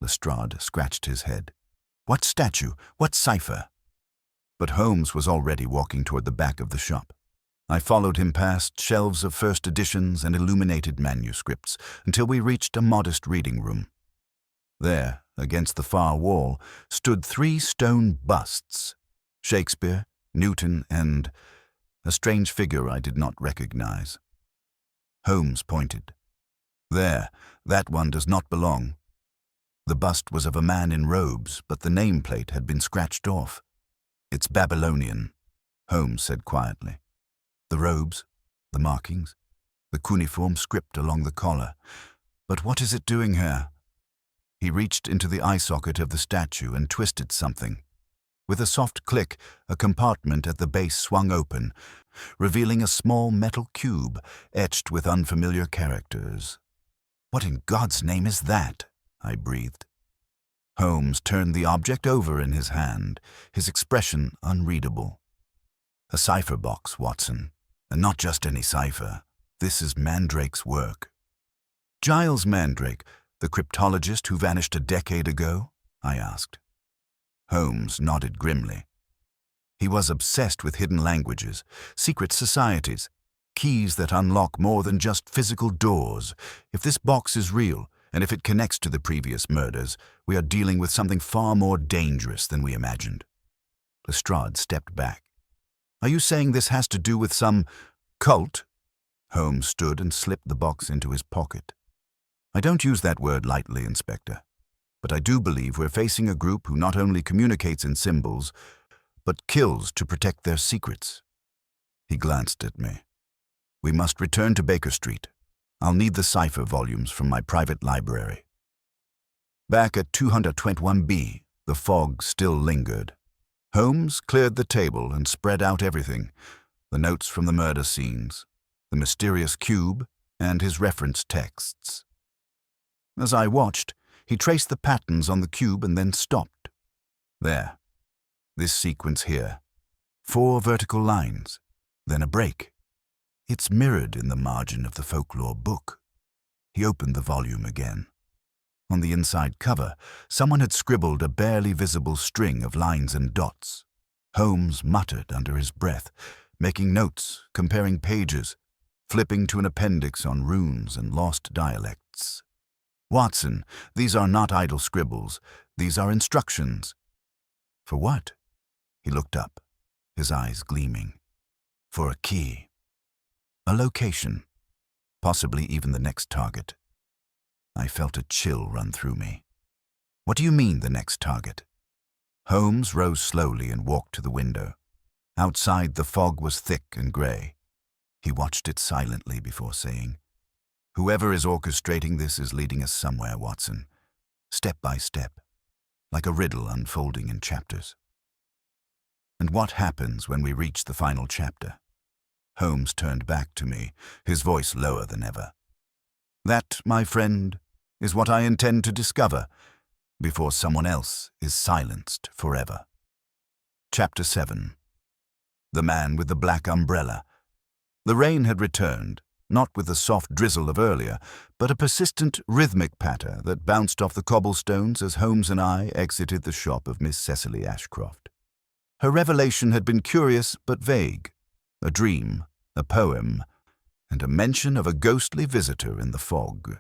Lestrade scratched his head. "What statue? What cipher?" But Holmes was already walking toward the back of the shop. I followed him past shelves of first editions and illuminated manuscripts until we reached a modest reading room. There, against the far wall, stood 3 stone busts: Shakespeare, Newton, and a strange figure I did not recognize. Holmes pointed. "There, that one does not belong." The bust was of a man in robes, but the nameplate had been scratched off. "It's Babylonian," Holmes said quietly. "The robes, the markings, the cuneiform script along the collar. But what is it doing here?" He reached into the eye socket of the statue and twisted something. With a soft click, a compartment at the base swung open, revealing a small metal cube etched with unfamiliar characters. "What in God's name is that?" I breathed. Holmes turned the object over in his hand, his expression unreadable. "A cipher box, Watson, and not just any cipher. This is Mandrake's work." "Giles Mandrake, the cryptologist who vanished a decade ago?" I asked. Holmes nodded grimly. "He was obsessed with hidden languages, secret societies, keys that unlock more than just physical doors. If this box is real, and if it connects to the previous murders, we are dealing with something far more dangerous than we imagined." Lestrade stepped back. "Are you saying this has to do with some cult?" Holmes stood and slipped the box into his pocket. "I don't use that word lightly, Inspector. But I do believe we're facing a group who not only communicates in symbols, but kills to protect their secrets." He glanced at me. "We must return to Baker Street. I'll need the cipher volumes from my private library." Back at 221B, the fog still lingered. Holmes cleared the table and spread out everything: the notes from the murder scenes, the mysterious cube, and his reference texts. As I watched, he traced the patterns on the cube and then stopped. "There. This sequence here. 4 vertical lines, then a break. It's mirrored in the margin of the folklore book." He opened the volume again. On the inside cover, someone had scribbled a barely visible string of lines and dots. Holmes muttered under his breath, making notes, comparing pages, flipping to an appendix on runes and lost dialects. "Watson, these are not idle scribbles. These are instructions." "For what?" He looked up, his eyes gleaming. "For a key. A location. Possibly even the next target." I felt a chill run through me. "What do you mean, the next target?" Holmes rose slowly and walked to the window. Outside, the fog was thick and gray. He watched it silently before saying, "Whoever is orchestrating this is leading us somewhere, Watson. Step by step, like a riddle unfolding in chapters." And what happens when we reach the final chapter? Holmes turned back to me, his voice lower than ever. That, my friend, is what I intend to discover before someone else is silenced forever. Chapter 7. The Man with the Black Umbrella. The rain had returned, not with the soft drizzle of earlier, but a persistent rhythmic patter that bounced off the cobblestones as Holmes and I exited the shop of Miss Cecily Ashcroft. Her revelation had been curious but vague, a dream, a poem, and a mention of a ghostly visitor in the fog.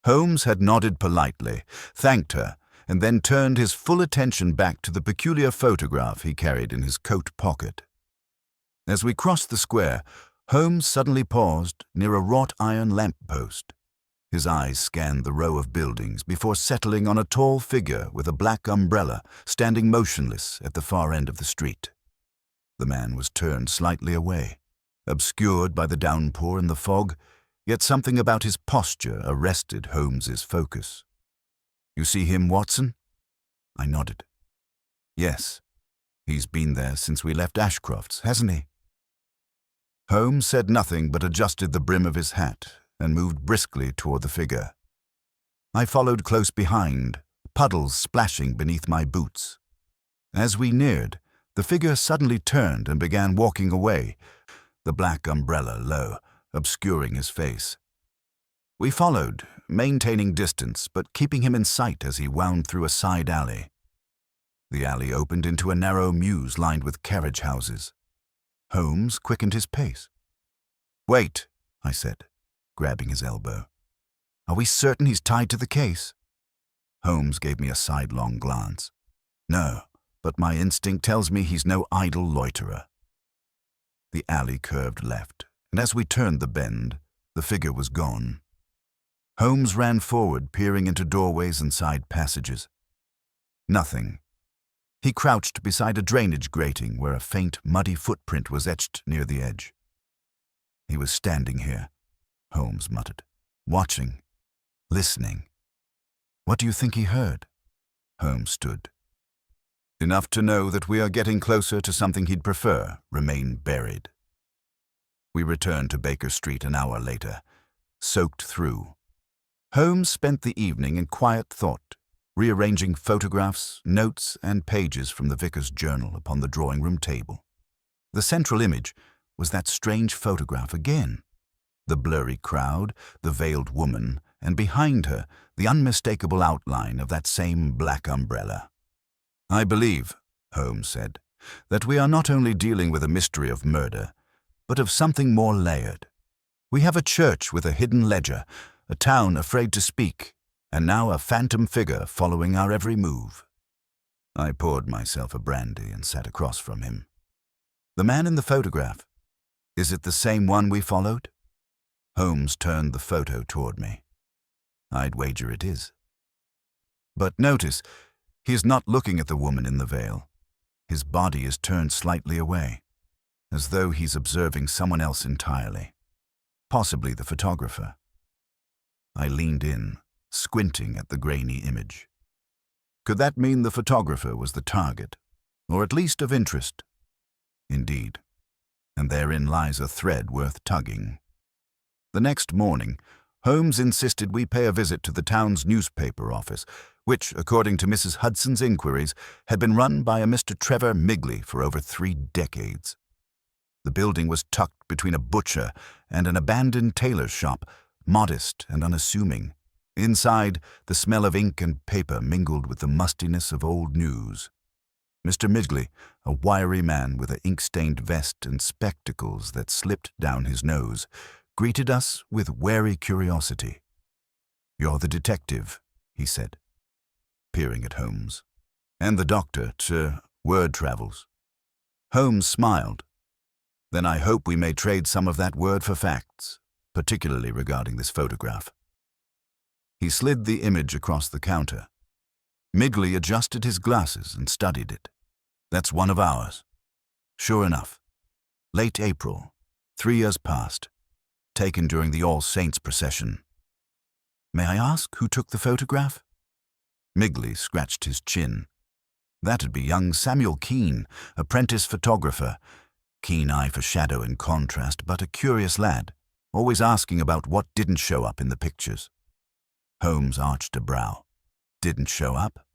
Holmes had nodded politely, thanked her, and then turned his full attention back to the peculiar photograph he carried in his coat pocket. As we crossed the square, Holmes suddenly paused near a wrought-iron lamp-post. His eyes scanned the row of buildings before settling on a tall figure with a black umbrella standing motionless at the far end of the street. The man was turned slightly away, obscured by the downpour and the fog, yet something about his posture arrested Holmes's focus. "You see him, Watson?" I nodded. "Yes. He's been there since we left Ashcroft's, hasn't he?" Holmes said nothing but adjusted the brim of his hat and moved briskly toward the figure. I followed close behind, puddles splashing beneath my boots. As we neared, the figure suddenly turned and began walking away, the black umbrella low, obscuring his face. We followed, maintaining distance but keeping him in sight as he wound through a side alley. The alley opened into a narrow mews lined with carriage houses. Holmes quickened his pace. "Wait," I said, grabbing his elbow. "Are we certain he's tied to the case?" Holmes gave me a sidelong glance. "No, but my instinct tells me he's no idle loiterer." The alley curved left, and as we turned the bend, the figure was gone. Holmes ran forward, peering into doorways and side passages. Nothing. He crouched beside a drainage grating where a faint, muddy footprint was etched near the edge. "He was standing here," Holmes muttered, "watching, listening." "What do you think he heard?" Holmes stood. "Enough to know that we are getting closer to something he'd prefer remain buried." We returned to Baker Street an hour later, soaked through. Holmes spent the evening in quiet thought, rearranging photographs, notes, and pages from the vicar's journal upon the drawing-room table. The central image was that strange photograph again. The blurry crowd, the veiled woman, and behind her, the unmistakable outline of that same black umbrella. "I believe," Holmes said, "that we are not only dealing with a mystery of murder, but of something more layered. We have a church with a hidden ledger, a town afraid to speak, and now a phantom figure following our every move." I poured myself a brandy and sat across from him. "The man in the photograph, is it the same one we followed?" Holmes turned the photo toward me. "I'd wager it is." "But notice, he is not looking at the woman in the veil. His body is turned slightly away, as though he's observing someone else entirely, possibly the photographer." I leaned in, squinting at the grainy image. Could that mean the photographer was the target, or at least of interest? Indeed, and therein lies a thread worth tugging. The next morning, Holmes insisted we pay a visit to the town's newspaper office, which, according to Mrs. Hudson's inquiries, had been run by a Mr. Trevor Migley for over 3 decades. The building was tucked between a butcher and an abandoned tailor's shop, modest and unassuming. Inside, the smell of ink and paper mingled with the mustiness of old news. Mr. Migley, a wiry man with an ink-stained vest and spectacles that slipped down his nose, greeted us with wary curiosity. "You're the detective," he said, peering at Holmes. "And the doctor, word travels." Holmes smiled. "Then I hope we may trade some of that word for facts, particularly regarding this photograph." He slid the image across the counter. Migley adjusted his glasses and studied it. "That's one of ours. Sure enough. Late April, 3 years past. Taken during the All Saints procession." "May I ask who took the photograph?" Migley scratched his chin. That'd be young Samuel Keene, apprentice photographer. Keen eye for shadow and contrast, but a curious lad, always asking about what didn't show up in the pictures. Holmes arched a brow. Didn't show up?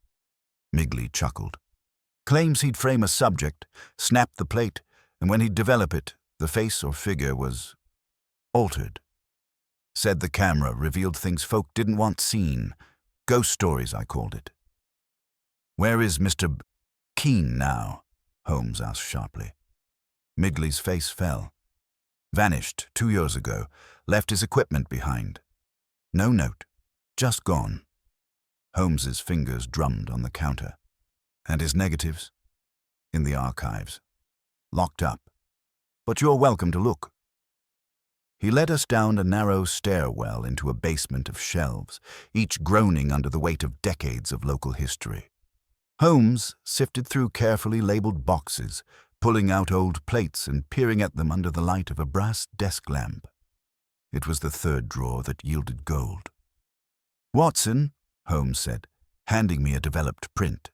Migley chuckled. Claims he'd frame a subject, snap the plate, and when he'd develop it, the face or figure was altered. Said the camera revealed things folk didn't want seen. Ghost stories, I called it. Where is Mr. Keene now? Holmes asked sharply. Migley's face fell. Vanished 2 years ago, left his equipment behind. No note, just gone. Holmes's fingers drummed on the counter. And his negatives? In the archives. Locked up. But you're welcome to look. He led us down a narrow stairwell into a basement of shelves, each groaning under the weight of decades of local history. Holmes sifted through carefully labeled boxes, pulling out old plates and peering at them under the light of a brass desk lamp. It was the third drawer that yielded gold. "Watson," Holmes said, handing me a developed print.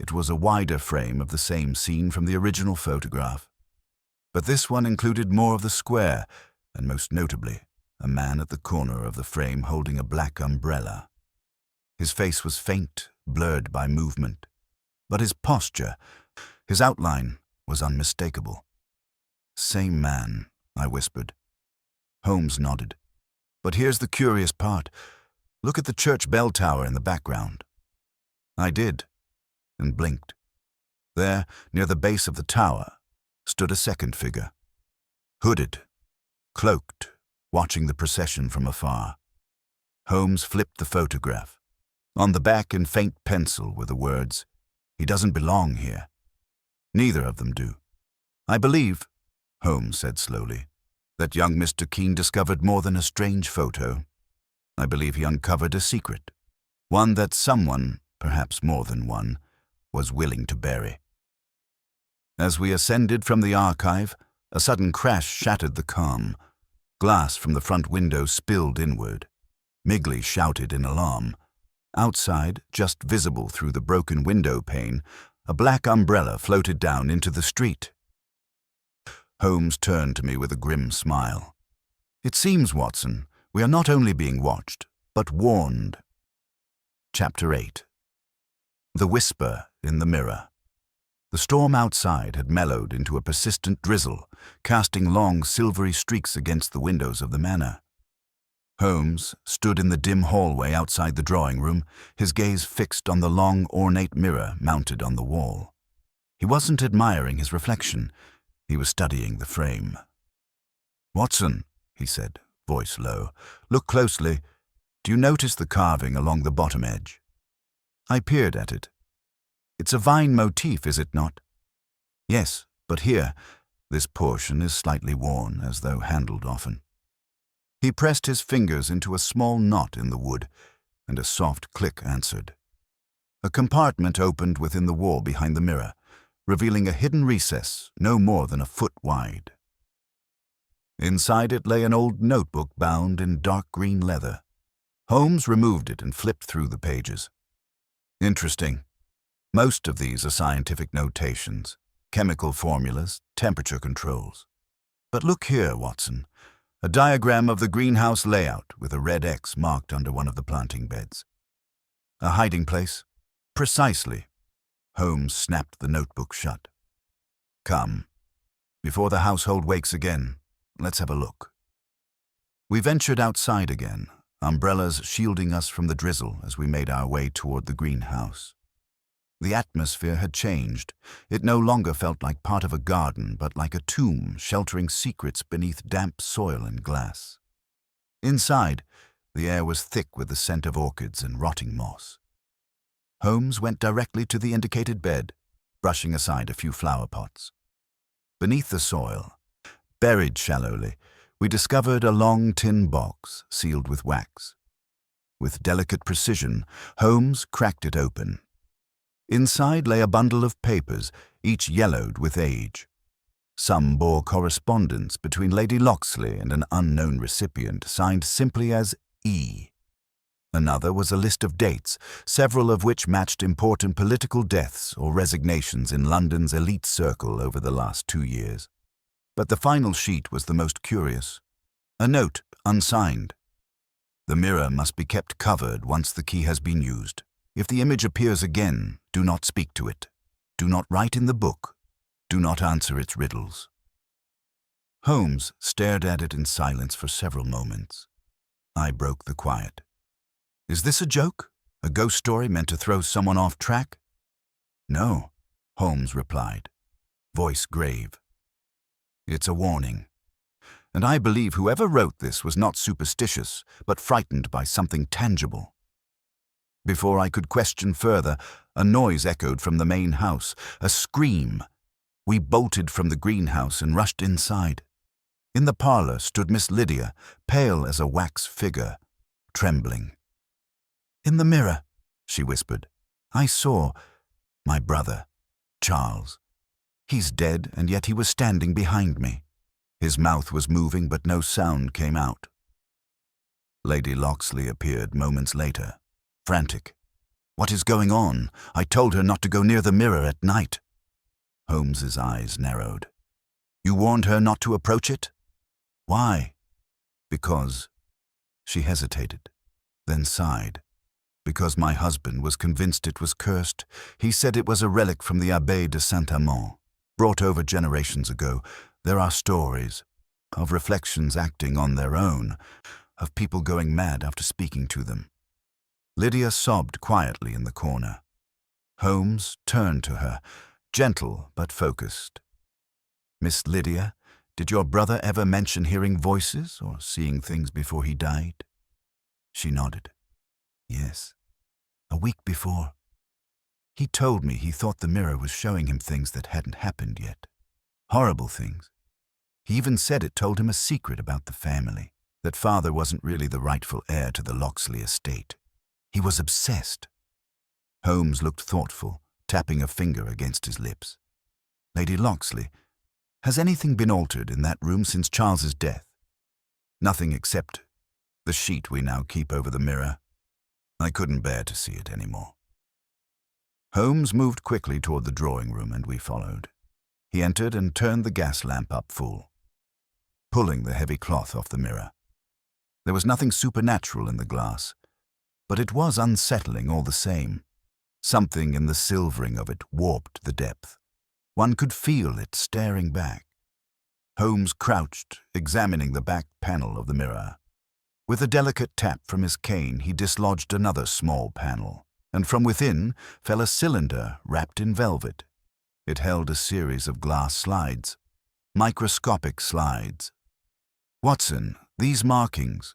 It was a wider frame of the same scene from the original photograph. But this one included more of the square, and most notably, a man at the corner of the frame holding a black umbrella. His face was faint, blurred by movement, but his posture, his outline, was unmistakable. "Same man," I whispered. Holmes nodded. "But here's the curious part. Look at the church bell tower in the background." I did, and blinked. There, near the base of the tower, stood a second figure. Hooded, cloaked, watching the procession from afar. Holmes flipped the photograph. On the back in faint pencil were the words, "He doesn't belong here." Neither of them do. "I believe," Holmes said slowly, "that young Mr. Keene discovered more than a strange photo. I believe he uncovered a secret, one that someone, perhaps more than one, was willing to bury." As we ascended from the archive, a sudden crash shattered the calm. Glass from the front window spilled inward. Migley shouted in alarm. Outside, just visible through the broken window pane, a black umbrella floated down into the street. Holmes turned to me with a grim smile. "It seems, Watson, we are not only being watched, but warned." Chapter 8. The whisper in the mirror. The storm outside had mellowed into a persistent drizzle, casting long silvery streaks against the windows of the manor. Holmes stood in the dim hallway outside the drawing room, his gaze fixed on the long, ornate mirror mounted on the wall. He wasn't admiring his reflection. He was studying the frame. "Watson," he said, voice low, "look closely. Do you notice the carving along the bottom edge?" I peered at it. "It's a vine motif, is it not?" "Yes, but here, this portion is slightly worn, as though handled often." He pressed his fingers into a small knot in the wood, and a soft click answered. A compartment opened within the wall behind the mirror, revealing a hidden recess no more than a foot wide. Inside it lay an old notebook bound in dark green leather. Holmes removed it and flipped through the pages. "Interesting. Most of these are scientific notations, chemical formulas, temperature controls. But look here, Watson. A diagram of the greenhouse layout with a red X marked under one of the planting beds. A hiding place? Precisely." Holmes snapped the notebook shut. "Come. Before the household wakes again, let's have a look." We ventured outside again, umbrellas shielding us from the drizzle as we made our way toward the greenhouse. The atmosphere had changed. It no longer felt like part of a garden, but like a tomb sheltering secrets beneath damp soil and glass. Inside, the air was thick with the scent of orchids and rotting moss. Holmes went directly to the indicated bed, brushing aside a few flower pots. Beneath the soil, buried shallowly, we discovered a long tin box sealed with wax. With delicate precision, Holmes cracked it open. Inside lay a bundle of papers, each yellowed with age. Some bore correspondence between Lady Loxley and an unknown recipient signed simply as E. Another was a list of dates, several of which matched important political deaths or resignations in London's elite circle over the last 2 years. But the final sheet was the most curious. A note, unsigned. The mirror must be kept covered once the key has been used. If the image appears again, do not speak to it. Do not write in the book. Do not answer its riddles. Holmes stared at it in silence for several moments. I broke the quiet. Is this a joke? A ghost story meant to throw someone off track? No, Holmes replied, voice grave. It's a warning. And I believe whoever wrote this was not superstitious, but frightened by something tangible. Before I could question further, a noise echoed from the main house, a scream. We bolted from the greenhouse and rushed inside. In the parlor stood Miss Lydia, pale as a wax figure, trembling. In the mirror, she whispered, I saw my brother, Charles. He's dead, and yet he was standing behind me. His mouth was moving, but no sound came out. Lady Locksley appeared moments later, frantic. What is going on? I told her not to go near the mirror at night. Holmes's eyes narrowed. You warned her not to approach it? Why? Because. She hesitated, then sighed. Because my husband was convinced it was cursed. He said it was a relic from the Abbé de Saint-Amand, brought over generations ago. There are stories of reflections acting on their own, of people going mad after speaking to them. Lydia sobbed quietly in the corner. Holmes turned to her, gentle but focused. Miss Lydia, did your brother ever mention hearing voices or seeing things before he died? She nodded. Yes, a week before. He told me he thought the mirror was showing him things that hadn't happened yet. Horrible things. He even said it told him a secret about the family, that father wasn't really the rightful heir to the Locksley estate. He was obsessed. Holmes looked thoughtful, tapping a finger against his lips. Lady Locksley, has anything been altered in that room since Charles's death? Nothing except the sheet we now keep over the mirror. I couldn't bear to see it anymore. Holmes moved quickly toward the drawing room, and we followed. He entered and turned the gas lamp up full, pulling the heavy cloth off the mirror. There was nothing supernatural in the glass, but it was unsettling all the same. Something in the silvering of it warped the depth. One could feel it staring back. Holmes crouched, examining the back panel of the mirror. With a delicate tap from his cane, he dislodged another small panel, and from within fell a cylinder wrapped in velvet. It held a series of glass slides, microscopic slides. Watson, these markings,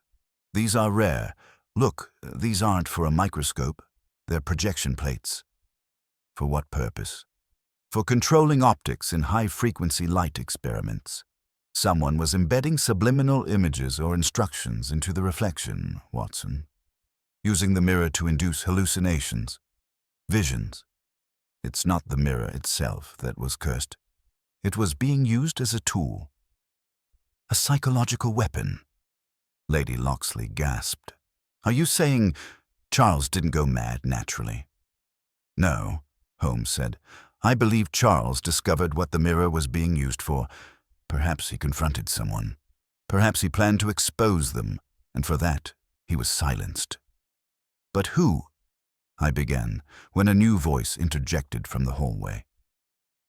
these are rare. Look, these aren't for a microscope. They're projection plates. For what purpose? For controlling optics in high-frequency light experiments. Someone was embedding subliminal images or instructions into the reflection, Watson, using the mirror to induce hallucinations, visions. It's not the mirror itself that was cursed. It was being used as a tool. A psychological weapon. Lady Locksley gasped. Are you saying Charles didn't go mad naturally? No, Holmes said. I believe Charles discovered what the mirror was being used for. Perhaps he confronted someone. Perhaps he planned to expose them, and for that he was silenced. But who? I began, when a new voice interjected from the hallway.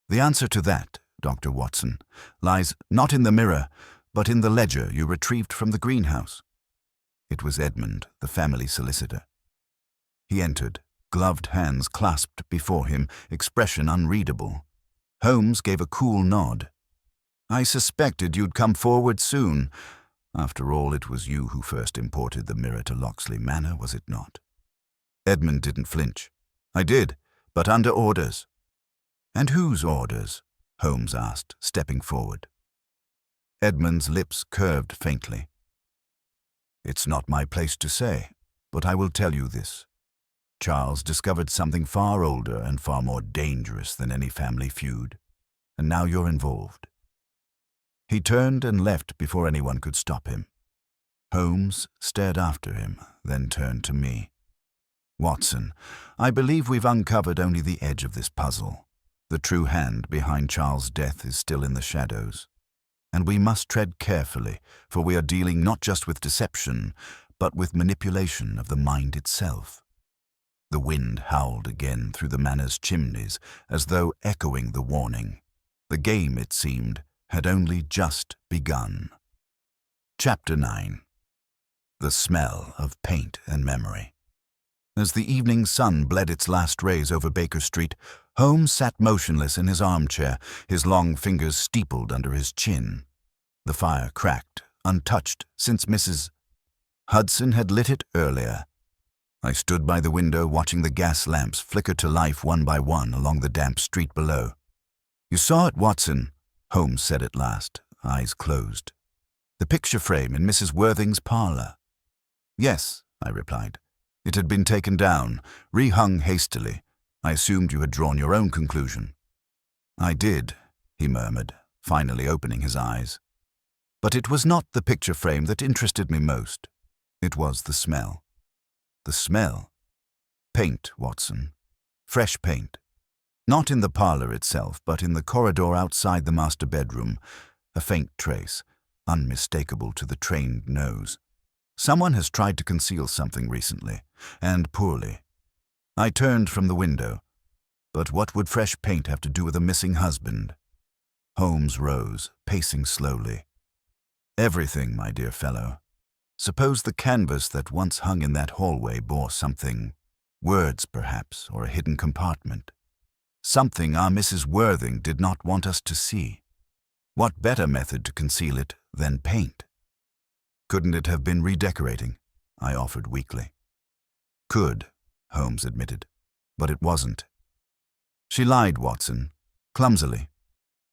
The answer to that, Dr. Watson, lies not in the mirror, but in the ledger you retrieved from the greenhouse. It was Edmund, the family solicitor. He entered, gloved hands clasped before him, expression unreadable. Holmes gave a cool nod. I suspected you'd come forward soon. After all, it was you who first imported the mirror to Locksley Manor, was it not? Edmund didn't flinch. I did, but under orders. And whose orders? Holmes asked, stepping forward. Edmund's lips curved faintly. It's not my place to say, but I will tell you this. Charles discovered something far older and far more dangerous than any family feud, and now you're involved. He turned and left before anyone could stop him. Holmes stared after him, then turned to me. "Watson, I believe we've uncovered only the edge of this puzzle. The true hand behind Charles' death is still in the shadows. And we must tread carefully, for we are dealing not just with deception, but with manipulation of the mind itself." The wind howled again through the manor's chimneys, as though echoing the warning. The game, it seemed, had only just begun. Chapter 9. The Smell of Paint and Memory. As the evening sun bled its last rays over Baker Street, Holmes sat motionless in his armchair, his long fingers steepled under his chin. The fire cracked, untouched, since Mrs. Hudson had lit it earlier. I stood by the window watching the gas lamps flicker to life one by one along the damp street below. "You saw it, Watson," Holmes said at last, eyes closed. "The picture frame in Mrs. Worthing's parlor." "Yes," I replied. "It had been taken down, rehung hastily. I assumed you had drawn your own conclusion." "I did," he murmured, finally opening his eyes. "But it was not the picture frame that interested me most. It was the smell." "The smell?" "Paint, Watson. Fresh paint. Not in the parlor itself, but in the corridor outside the master bedroom. A faint trace, unmistakable to the trained nose. Someone has tried to conceal something recently, and poorly. I turned from the window. But what would fresh paint have to do with a missing husband?" Holmes rose, pacing slowly. "Everything, my dear fellow. Suppose the canvas that once hung in that hallway bore something, words perhaps, or a hidden compartment. Something our Mrs. Worthing did not want us to see. What better method to conceal it than paint?" "Couldn't it have been redecorating?" I offered weakly. "Could," Holmes admitted, "but it wasn't. She lied, Watson, clumsily.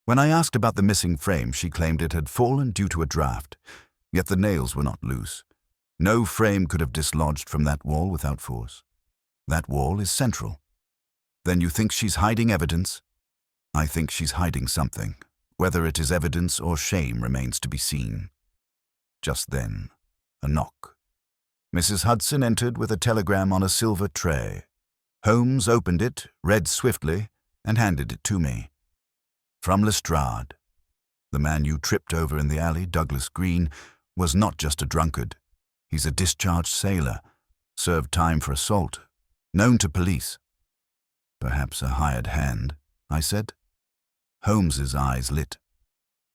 When I asked about the missing frame, she claimed it had fallen due to a draft, yet the nails were not loose. No frame could have dislodged from that wall without force. That wall is central. Then you think she's hiding evidence?" "I think she's hiding something. Whether it is evidence or shame remains to be seen." Just then, a knock. Mrs. Hudson entered with a telegram on a silver tray. Holmes opened it, read swiftly, and handed it to me. "From Lestrade. The man you tripped over in the alley, Douglas Green, was not just a drunkard. He's a discharged sailor, served time for assault, known to police." "Perhaps a hired hand," I said. Holmes's eyes lit.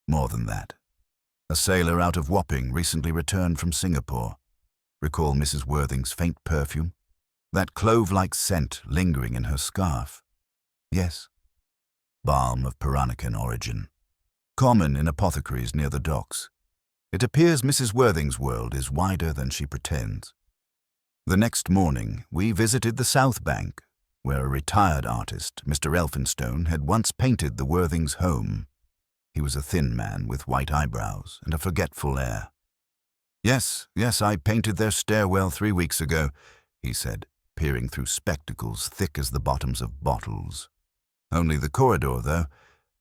"More than that. A sailor out of Wapping recently returned from Singapore. Recall Mrs. Worthing's faint perfume? That clove-like scent lingering in her scarf?" "Yes." "Balm of Peranican origin. Common in apothecaries near the docks. It appears Mrs. Worthing's world is wider than she pretends." The next morning, we visited the South Bank, where a retired artist, Mr. Elphinstone, had once painted the Worthings' home. He was a thin man with white eyebrows and a forgetful air. Yes, I painted their stairwell 3 weeks ago," he said, peering through spectacles thick as the bottoms of bottles. "Only the corridor, though.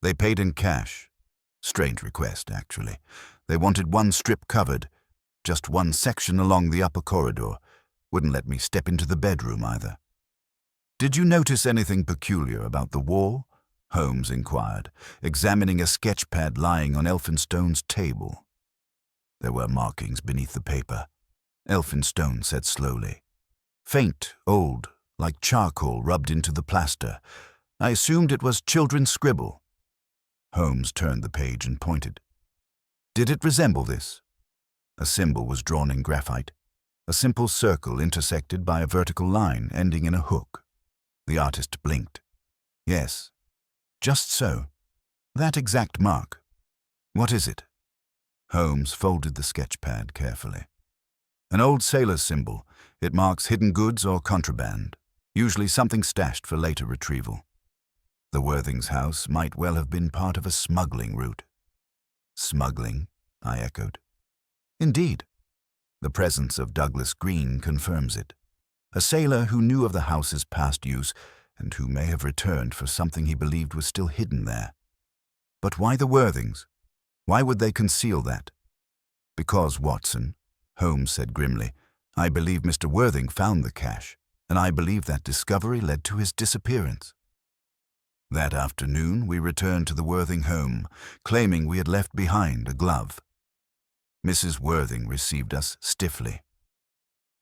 They paid in cash. Strange request, actually. They wanted one strip covered, just one section along the upper corridor. Wouldn't let me step into the bedroom either." "Did you notice anything peculiar about the wall?" Holmes inquired, examining a sketch pad lying on Elphinstone's table. "There were markings beneath the paper," Elphinstone said slowly. "Faint, old, like charcoal rubbed into the plaster. I assumed it was children's scribble." Holmes turned the page and pointed. "Did it resemble this?" A symbol was drawn in graphite, a simple circle intersected by a vertical line ending in a hook. The artist blinked. "Yes, just so. That exact mark. What is it?" Holmes folded the sketch pad carefully. "An old sailor's symbol. It marks hidden goods or contraband, usually something stashed for later retrieval. The Worthings' house might well have been part of a smuggling route." "Smuggling?" I echoed. "Indeed. The presence of Douglas Green confirms it. A sailor who knew of the house's past use and who may have returned for something he believed was still hidden there. But why the Worthings? Why would they conceal that?" "Because, Watson," Holmes said grimly. "I believe Mr. Worthing found the cash, and I believe that discovery led to his disappearance." That afternoon, we returned to the Worthing home, claiming we had left behind a glove. Mrs. Worthing received us stiffly.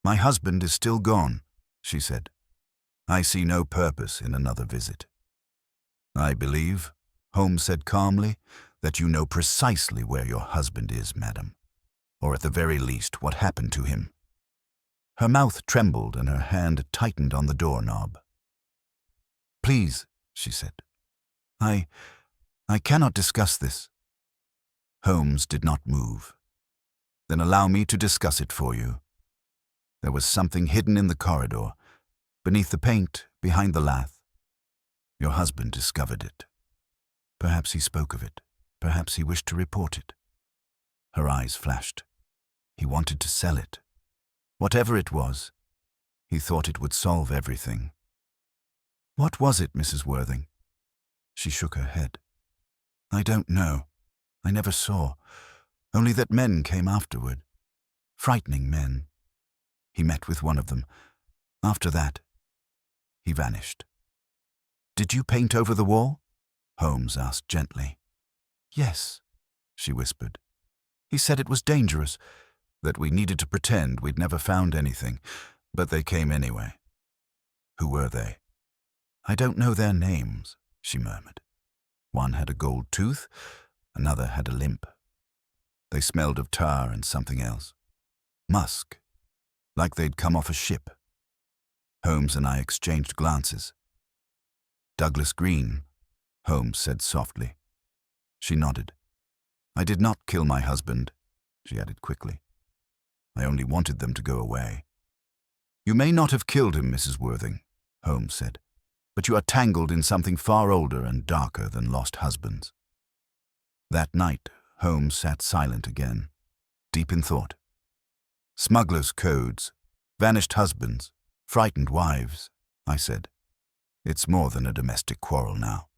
"My husband is still gone," she said. "I see no purpose in another visit." "I believe," Holmes said calmly, "that you know precisely where your husband is, madam, or at the very least what happened to him." Her mouth trembled and her hand tightened on the doorknob. "Please," she said. I cannot discuss this." Holmes did not move. "Then allow me to discuss it for you. There was something hidden in the corridor, beneath the paint, behind the lath. Your husband discovered it. Perhaps he spoke of it. Perhaps he wished to report it." Her eyes flashed. "He wanted to sell it. Whatever it was, he thought it would solve everything." "What was it, Mrs. Worthing?" She shook her head. "I don't know. I never saw. Only that men came afterward. Frightening men. He met with one of them. After that, he vanished." "Did you paint over the wall?" Holmes asked gently. "Yes," she whispered. "He said it was dangerous, that we needed to pretend we'd never found anything, but they came anyway." "Who were they?" "I don't know their names," she murmured. "One had a gold tooth, another had a limp. They smelled of tar and something else. Musk, like they'd come off a ship." Holmes and I exchanged glances. "Douglas Green," Holmes said softly. She nodded. "I did not kill my husband," she added quickly. "I only wanted them to go away." "You may not have killed him, Mrs. Worthing," Holmes said, "but you are tangled in something far older and darker than lost husbands." That night, Holmes sat silent again, deep in thought. "Smugglers' codes, vanished husbands, frightened wives," I said. "It's more than a domestic quarrel now."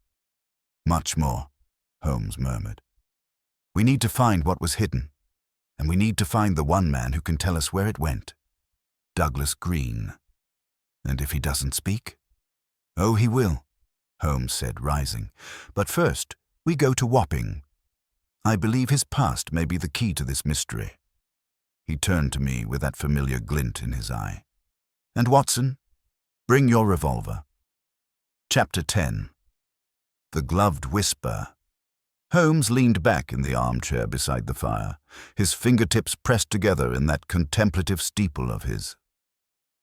"Much more," Holmes murmured. "We need to find what was hidden, and we need to find the one man who can tell us where it went. Douglas Green. And if he doesn't speak?" "Oh, he will," Holmes said, rising. "But first, we go to Wapping. I believe his past may be the key to this mystery." He turned to me with that familiar glint in his eye. "And Watson, bring your revolver." Chapter 10. The Gloved Whisper. Holmes leaned back in the armchair beside the fire, his fingertips pressed together in that contemplative steeple of his.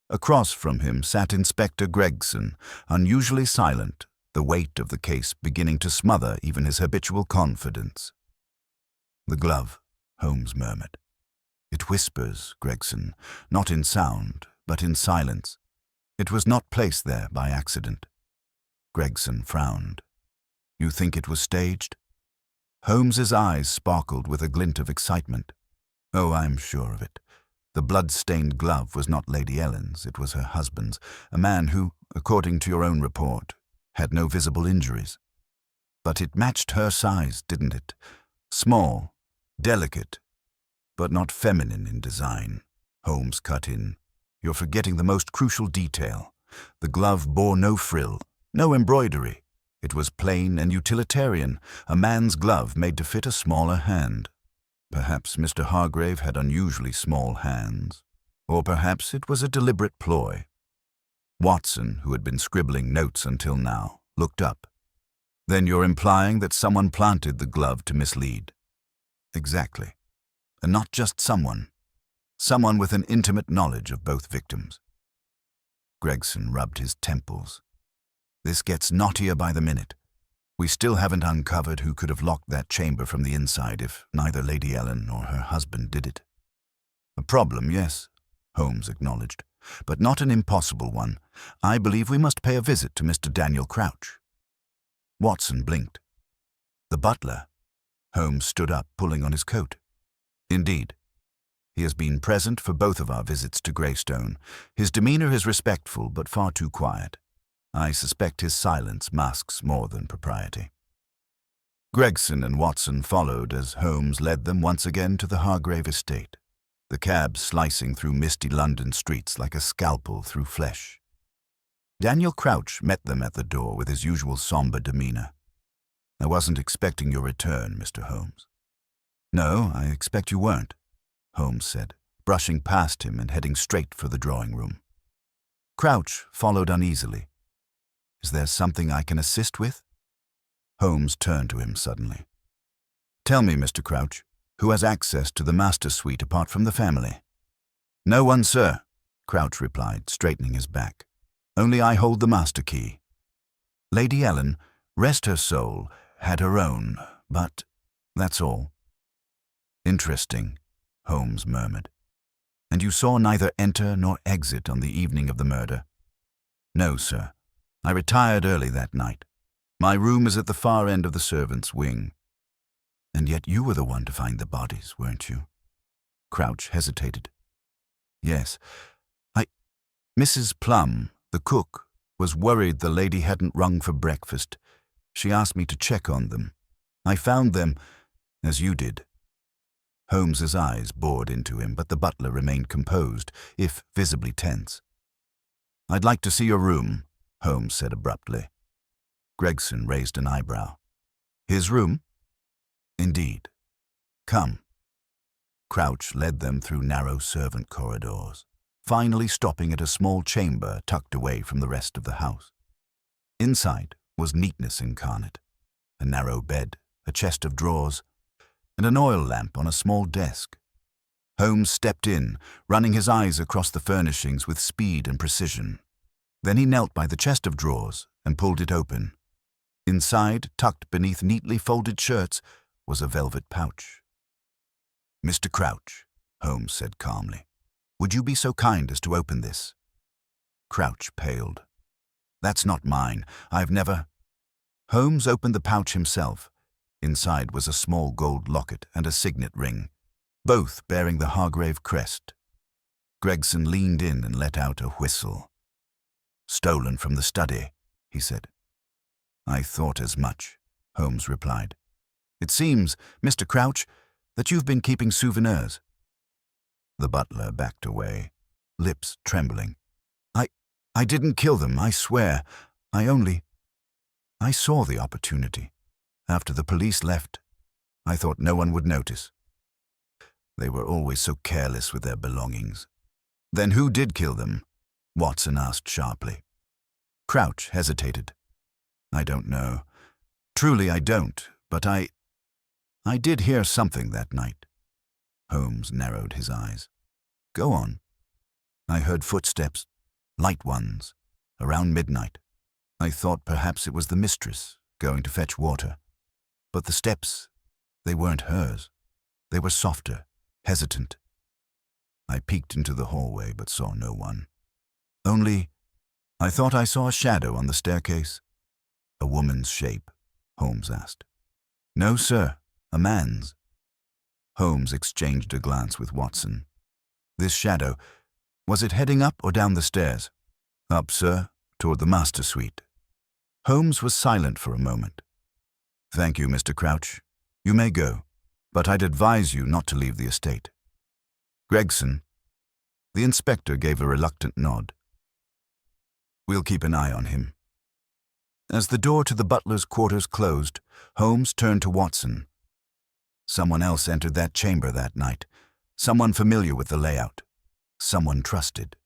Across from him sat Inspector Gregson, unusually silent, the weight of the case beginning to smother even his habitual confidence. "The glove," Holmes murmured. "It whispers, Gregson, not in sound, but in silence. It was not placed there by accident." Gregson frowned. "You think it was staged?" Holmes's eyes sparkled with a glint of excitement. "Oh, I'm sure of it. The blood-stained glove was not Lady Ellen's, it was her husband's, a man who, according to your own report, had no visible injuries. But it matched her size, didn't it? Small, delicate, but not feminine in design." Holmes cut in. "You're forgetting the most crucial detail. The glove bore no frill, no embroidery. It was plain and utilitarian, a man's glove made to fit a smaller hand. Perhaps Mr. Hargrave had unusually small hands, or perhaps it was a deliberate ploy." Watson, who had been scribbling notes until now, looked up. "Then you're implying that someone planted the glove to mislead?" "Exactly. And not just someone. Someone with an intimate knowledge of both victims." Gregson rubbed his temples. "This gets knottier by the minute. We still haven't uncovered who could have locked that chamber from the inside if neither Lady Ellen nor her husband did it." "A problem, yes," Holmes acknowledged, "but not an impossible one. I believe we must pay a visit to Mr. Daniel Crouch." Watson blinked. "The butler?" Holmes stood up, pulling on his coat. "Indeed. He has been present for both of our visits to Greystone. His demeanor is respectful, but far too quiet. I suspect his silence masks more than propriety." Gregson and Watson followed as Holmes led them once again to the Hargrave estate. the cab slicing through misty London streets like a scalpel through flesh. Daniel Crouch met them at the door with his usual somber demeanor. "I wasn't expecting your return, Mr. Holmes." "No, I expect you weren't," Holmes said, brushing past him and heading straight for the drawing room. Crouch followed uneasily. "Is there something I can assist with?" Holmes turned to him suddenly. "Tell me, Mr. Crouch, who has access to the master suite apart from the family?" "No one, sir," Crouch replied, straightening his back. "Only I hold the master key. Lady Ellen, rest her soul, had her own, but that's all." "Interesting," Holmes murmured. "And you saw neither enter nor exit on the evening of the murder?" "No, sir. I retired early that night. My room is at the far end of the servants' wing." "And yet you were the one to find the bodies, weren't you?" Crouch hesitated. "Yes. Mrs. Plum, the cook, was worried the lady hadn't rung for breakfast. She asked me to check on them. I found them, as you did." Holmes's eyes bored into him, but the butler remained composed, if visibly tense. "I'd like to see your room," Holmes said abruptly. Gregson raised an eyebrow. "His room?" "Indeed. Come." Crouch led them through narrow servant corridors, finally stopping at a small chamber tucked away from the rest of the house. Inside was neatness incarnate: a narrow bed, a chest of drawers, and an oil lamp on a small desk. Holmes stepped in, running his eyes across the furnishings with speed and precision. Then he knelt by the chest of drawers and pulled it open. Inside, tucked beneath neatly folded shirts, was a velvet pouch. "Mr. Crouch," Holmes said calmly, "would you be so kind as to open this?" Crouch paled. "That's not mine. I've never—" Holmes opened the pouch himself. Inside was a small gold locket and a signet ring, both bearing the Hargrave crest. Gregson leaned in and let out a whistle. "Stolen from the study," he said. "I thought as much," Holmes replied. "It seems, Mr. Crouch, that you've been keeping souvenirs." The butler backed away, lips trembling. I didn't kill them, I swear. I saw the opportunity. After the police left, I thought no one would notice. They were always so careless with their belongings." "Then who did kill them?" Watson asked sharply. Crouch hesitated. "I don't know. Truly I don't, but I did hear something that night." Holmes narrowed his eyes. "Go on." "I heard footsteps, light ones, around midnight. I thought perhaps it was the mistress, going to fetch water. But the steps, they weren't hers. They were softer, hesitant. I peeked into the hallway but saw no one. Only, I thought I saw a shadow on the staircase." "A woman's shape?" Holmes asked. "No, sir, a man's." Holmes exchanged a glance with Watson. "This shadow, was it heading up or down the stairs?" "Up, sir, toward the master suite." Holmes was silent for a moment. "Thank you, Mr. Crouch. You may go, but I'd advise you not to leave the estate. Gregson." The inspector gave a reluctant nod. "We'll keep an eye on him." As the door to the butler's quarters closed, Holmes turned to Watson. "Someone else entered that chamber that night. Someone familiar with the layout. Someone trusted."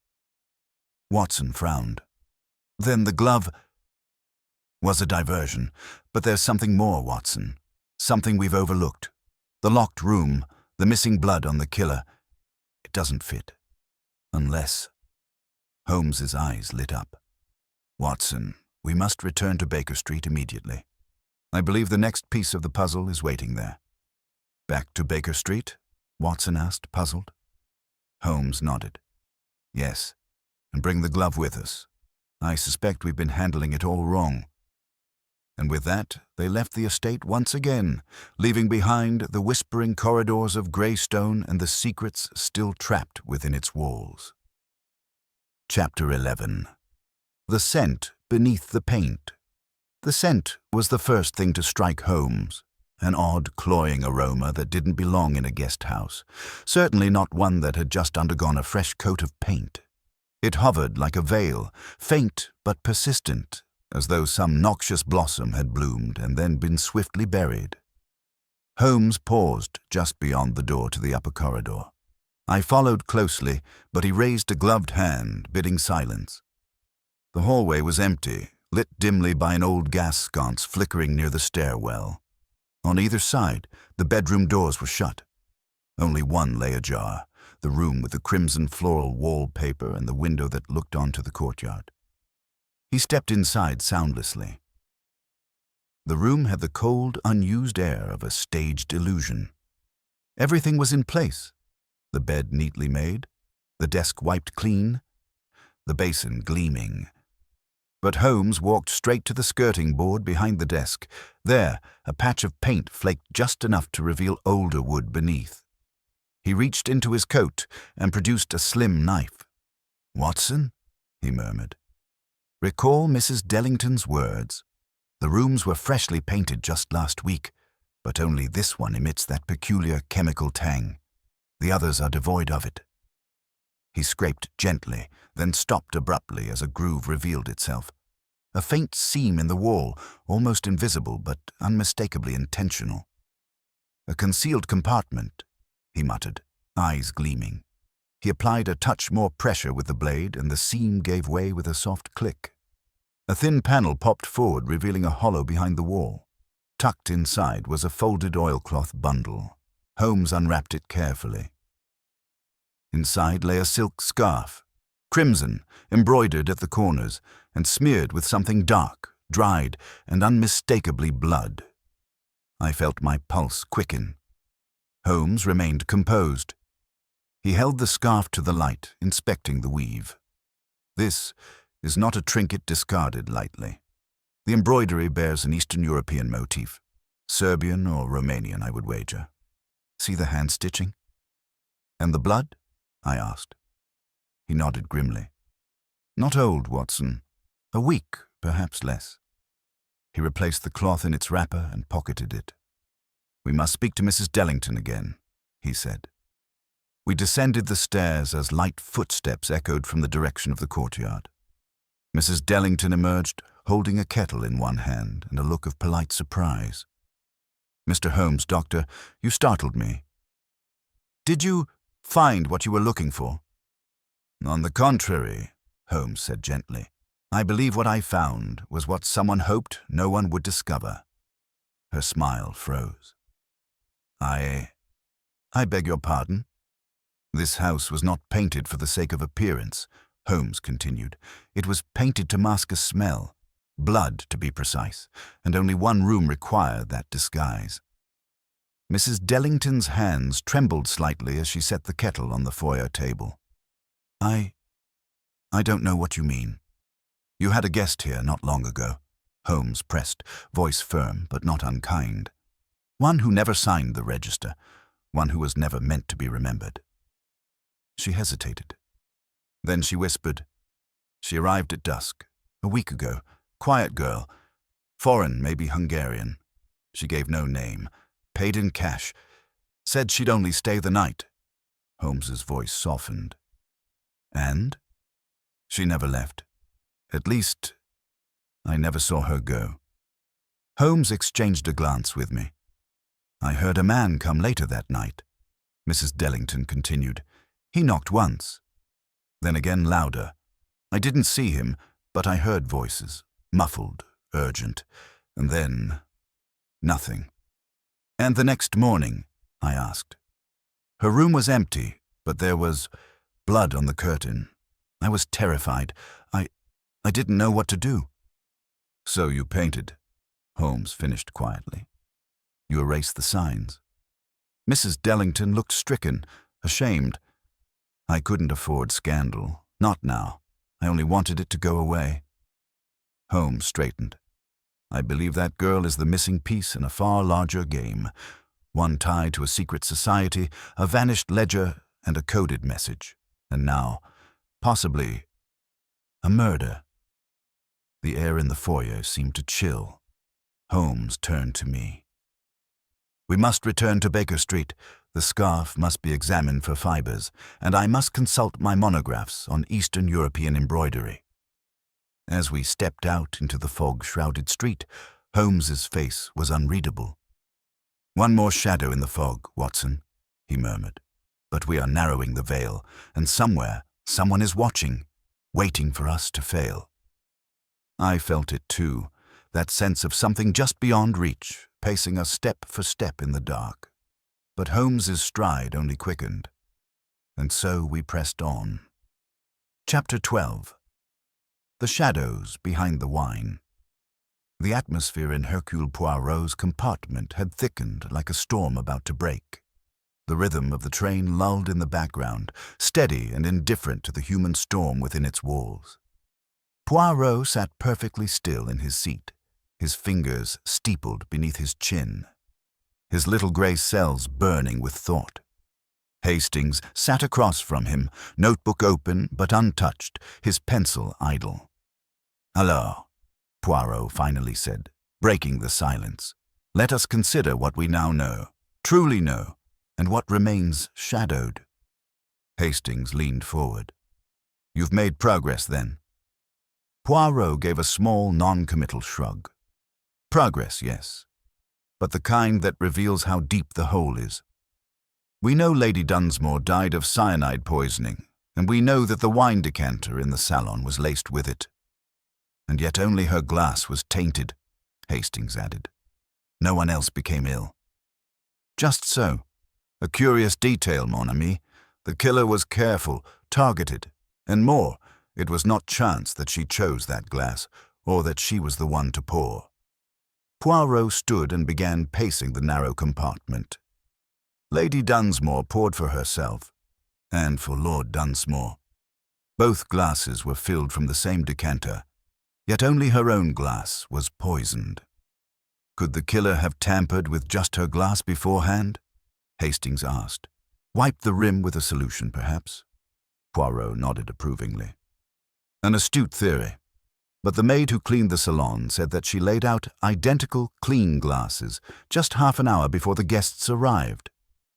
Watson frowned. "Then the glove—" "Was a diversion. But there's something more, Watson. Something we've overlooked. The locked room, the missing blood on the killer. It doesn't fit. Unless—" Holmes's eyes lit up. "Watson, we must return to Baker Street immediately. I believe the next piece of the puzzle is waiting there." "Back to Baker Street?" Watson asked, puzzled. Holmes nodded. "Yes, and bring the glove with us. I suspect we've been handling it all wrong." And with that, they left the estate once again, leaving behind the whispering corridors of grey stone and the secrets still trapped within its walls. Chapter 11. The scent beneath the paint. The scent was the first thing to strike Holmes, an odd, cloying aroma that didn't belong in a guest house, certainly not one that had just undergone a fresh coat of paint. It hovered like a veil, faint but persistent, as though some noxious blossom had bloomed and then been swiftly buried. Holmes paused just beyond the door to the upper corridor. I followed closely, but he raised a gloved hand, bidding silence. The hallway was empty, lit dimly by an old gas sconce flickering near the stairwell. On either side, the bedroom doors were shut. Only one lay ajar, the room with the crimson floral wallpaper and the window that looked onto the courtyard. He stepped inside soundlessly. The room had the cold, unused air of a staged illusion. Everything was in place. The bed neatly made, the desk wiped clean, the basin gleaming. But Holmes walked straight to the skirting board behind the desk. There, a patch of paint flaked just enough to reveal older wood beneath. He reached into his coat and produced a slim knife. "Watson," he murmured, "recall Mrs. Dellington's words. The rooms were freshly painted just last week, but only this one emits that peculiar chemical tang. The others are devoid of it." He scraped gently, then stopped abruptly as a groove revealed itself. A faint seam in the wall, almost invisible but unmistakably intentional. "A concealed compartment," he muttered, eyes gleaming. He applied a touch more pressure with the blade, and the seam gave way with a soft click. A thin panel popped forward, revealing a hollow behind the wall. Tucked inside was a folded oilcloth bundle. Holmes unwrapped it carefully. Inside lay a silk scarf, crimson, embroidered at the corners, and smeared with something dark, dried, and unmistakably blood. I felt my pulse quicken. Holmes remained composed. He held the scarf to the light, inspecting the weave. "This is not a trinket discarded lightly. The embroidery bears an Eastern European motif, Serbian or Romanian, I would wager. See the hand stitching?" "And the blood?" I asked. He nodded grimly. "Not old, Watson. A week, perhaps less." He replaced the cloth in its wrapper and pocketed it. "We must speak to Mrs. Dellington again," he said. We descended the stairs as light footsteps echoed from the direction of the courtyard. Mrs. Dellington emerged, holding a kettle in one hand and a look of polite surprise. "Mr. Holmes, Doctor, you startled me. Did you find what you were looking for?" "On the contrary," Holmes said gently, "I believe what I found was what someone hoped no one would discover." Her smile froze. I beg your pardon?" "This house was not painted for the sake of appearance," Holmes continued. "It was painted to mask a smell, blood to be precise, and only one room required that disguise." Mrs. Dellington's hands trembled slightly as she set the kettle on the foyer table. I don't know what you mean." "You had a guest here not long ago," Holmes pressed, voice firm but not unkind. "One who never signed the register, one who was never meant to be remembered." She hesitated. Then she whispered, "She arrived at dusk, a week ago. Quiet girl. Foreign, maybe Hungarian. She gave no name. Paid in cash. Said she'd only stay the night." Holmes's voice softened. "And?" "She never left. At least, I never saw her go." Holmes exchanged a glance with me. "I heard a man come later that night," Mrs. Dellington continued. "He knocked once. Then again louder. I didn't see him, but I heard voices, muffled, urgent, and then nothing." "And the next morning?" I asked. "Her room was empty, but there was blood on the curtain. I was terrified. I didn't know what to do." "So you painted," Holmes finished quietly. "You erased the signs." Mrs. Dellington looked stricken, ashamed. "I couldn't afford scandal. Not now. I only wanted it to go away." Holmes straightened. "I believe that girl is the missing piece in a far larger game, one tied to a secret society, a vanished ledger, and a coded message. And now, possibly, a murder." The air in the foyer seemed to chill. Holmes turned to me. We must return to Baker Street. The scarf must be examined for fibers, and I must consult my monographs on Eastern European embroidery. As we stepped out into the fog-shrouded street, Holmes's face was unreadable. "One more shadow in the fog, Watson," he murmured. "But we are narrowing the veil, and somewhere, someone is watching, waiting for us to fail." I felt it too, that sense of something just beyond reach, pacing us step for step in the dark. But Holmes's stride only quickened, and so we pressed on. Chapter 12. The shadows behind the wine. The atmosphere in Hercule Poirot's compartment had thickened like a storm about to break. The rhythm of the train lulled in the background, steady and indifferent to the human storm within its walls. Poirot sat perfectly still in his seat, his fingers steepled beneath his chin, his little grey cells burning with thought. Hastings sat across from him, notebook open but untouched, his pencil idle. "Alors," Poirot finally said, breaking the silence, "let us consider what we now know, truly know, and what remains shadowed." Hastings leaned forward. "You've made progress, then?" Poirot gave a small, non-committal shrug. "Progress, yes, but the kind that reveals how deep the hole is. We know Lady Dunsmore died of cyanide poisoning, and we know that the wine decanter in the salon was laced with it. And yet only her glass was tainted," Hastings added. "No one else became ill." "Just so. A curious detail, mon ami. The killer was careful, targeted, and more, it was not chance that she chose that glass, or that she was the one to pour." Poirot stood and began pacing the narrow compartment. Lady Dunsmore poured for herself, and for Lord Dunsmore. Both glasses were filled from the same decanter, yet only her own glass was poisoned. "Could the killer have tampered with just her glass beforehand?" Hastings asked. "Wiped the rim with a solution, perhaps?" Poirot nodded approvingly. "An astute theory. But the maid who cleaned the salon said that she laid out identical, clean glasses just half an hour before the guests arrived.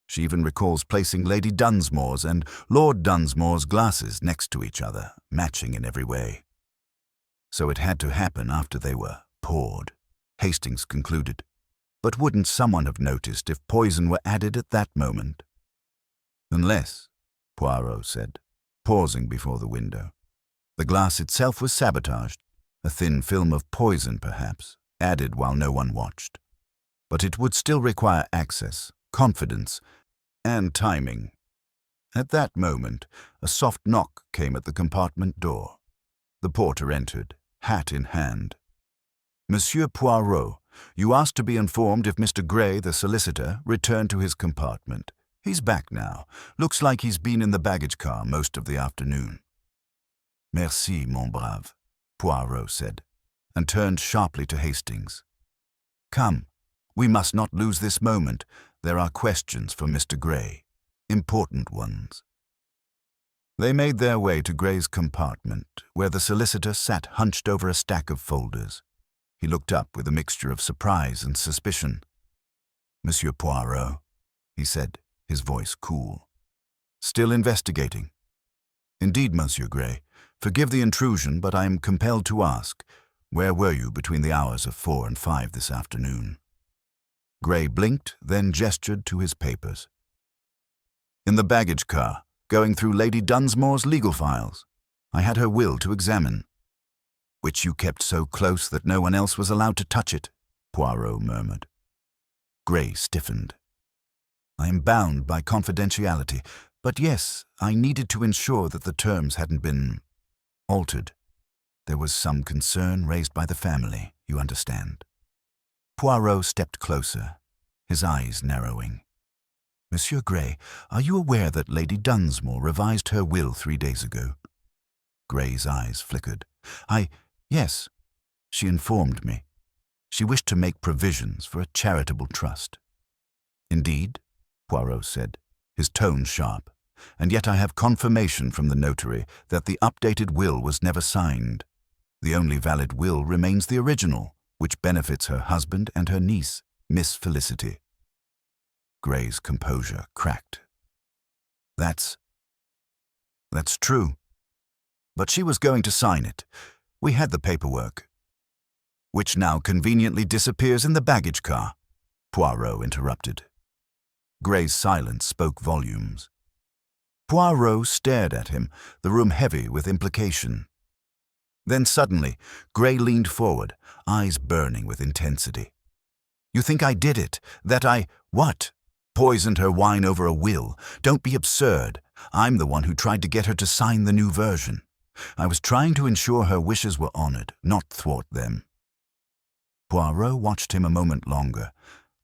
She even recalls placing Lady Dunsmore's and Lord Dunsmore's glasses next to each other, matching in every way. So it had to happen after they were poured," Hastings concluded. "But wouldn't someone have noticed if poison were added at that moment?" "Unless," Poirot said, pausing before the window, "the glass itself was sabotaged, a thin film of poison perhaps, added while no one watched. But it would still require access, confidence, and timing." At that moment, a soft knock came at the compartment door. The porter entered, hat in hand. "Monsieur Poirot, you asked to be informed if Mr. Gray, the solicitor, returned to his compartment. He's back now. Looks like he's been in the baggage car most of the afternoon." "Merci, mon brave," Poirot said, and turned sharply to Hastings. "Come, we must not lose this moment. There are questions for Mr. Gray, important ones." They made their way to Gray's compartment, where the solicitor sat hunched over a stack of folders. He looked up with a mixture of surprise and suspicion. "Monsieur Poirot," he said, his voice cool. "Still investigating?" "Indeed, Monsieur Gray. Forgive the intrusion, but I am compelled to ask, where were you between the hours of 4 and 5 this afternoon?" Gray blinked, then gestured to his papers. "In the baggage car, going through Lady Dunsmore's legal files. I had her will to examine." "Which you kept so close that no one else was allowed to touch it," Poirot murmured. Gray stiffened. "I am bound by confidentiality, but yes, I needed to ensure that the terms hadn't been altered. There was some concern raised by the family, you understand." Poirot stepped closer, his eyes narrowing. "Monsieur Gray, are you aware that Lady Dunsmore revised her will 3 days ago?" Gray's eyes flickered. Yes, she informed me. She wished to make provisions for a charitable trust." "Indeed?" Poirot said, his tone sharp. "And yet I have confirmation from the notary that the updated will was never signed. The only valid will remains the original, which benefits her husband and her niece, Miss Felicity." Gray's composure cracked. That's true. But she was going to sign it. We had the paperwork. Which now conveniently disappears in the baggage car, Poirot interrupted. Gray's silence spoke volumes. Poirot stared at him, the room heavy with implication. Then suddenly, Gray leaned forward, eyes burning with intensity. You think I did it? That I, what? Poisoned her wine over a will? Don't be absurd. I'm the one who tried to get her to sign the new version. I was trying to ensure her wishes were honored, not thwart them. Poirot watched him a moment longer,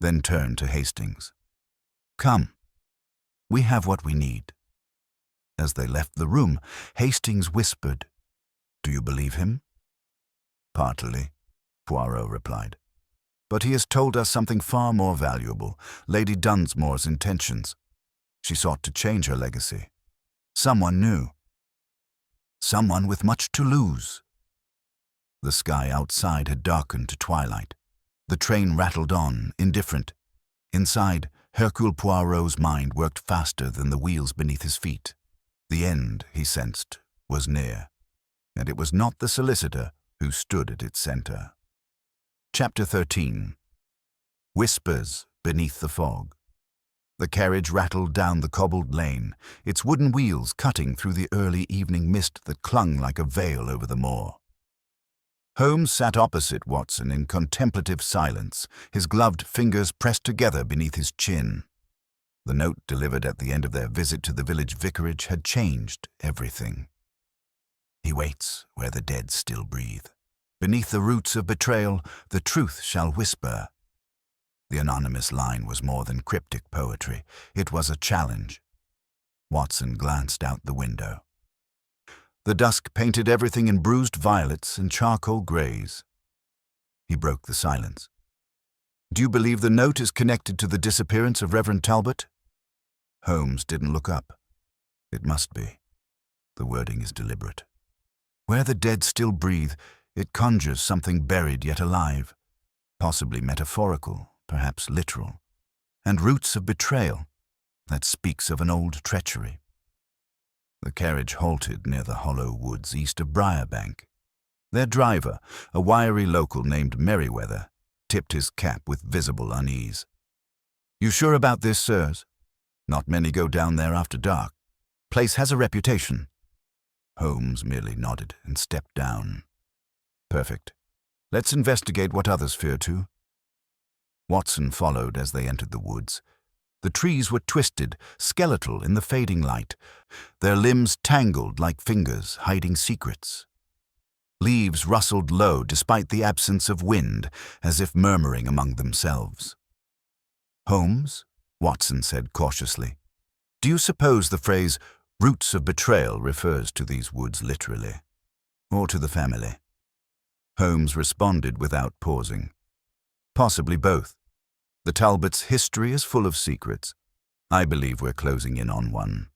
then turned to Hastings. Come. We have what we need. As they left the room, Hastings whispered, Do you believe him? Partly, Poirot replied. But he has told us something far more valuable, Lady Dunsmore's intentions. She sought to change her legacy. Someone new. Someone with much to lose. The sky outside had darkened to twilight. The train rattled on, indifferent. Inside, Hercule Poirot's mind worked faster than the wheels beneath his feet. The end, he sensed, was near, and it was not the solicitor who stood at its center. Chapter 13. Whispers beneath the fog. The carriage rattled down the cobbled lane, its wooden wheels cutting through the early evening mist that clung like a veil over the moor. Holmes sat opposite Watson in contemplative silence, his gloved fingers pressed together beneath his chin. The note delivered at the end of their visit to the village vicarage had changed everything. He waits where the dead still breathe. Beneath the roots of betrayal, the truth shall whisper. The anonymous line was more than cryptic poetry. It was a challenge. Watson glanced out the window. The dusk painted everything in bruised violets and charcoal grays. He broke the silence. Do you believe the note is connected to the disappearance of Reverend Talbot? Holmes didn't look up. It must be. The wording is deliberate. Where the dead still breathe, it conjures something buried yet alive, possibly metaphorical, perhaps literal, and roots of betrayal that speaks of an old treachery. The carriage halted near the hollow woods east of Briarbank. Their driver, a wiry local named Merriweather, tipped his cap with visible unease. You sure about this, sirs? Not many go down there after dark. Place has a reputation. Holmes merely nodded and stepped down. Perfect. Let's investigate what others fear too. Watson followed as they entered the woods. The trees were twisted, skeletal in the fading light, their limbs tangled like fingers hiding secrets. Leaves rustled low despite the absence of wind, as if murmuring among themselves. Holmes, Watson said cautiously, do you suppose the phrase roots of betrayal refers to these woods literally, or to the family? Holmes responded without pausing. Possibly both. The Talbots' history is full of secrets. I believe we're closing in on one.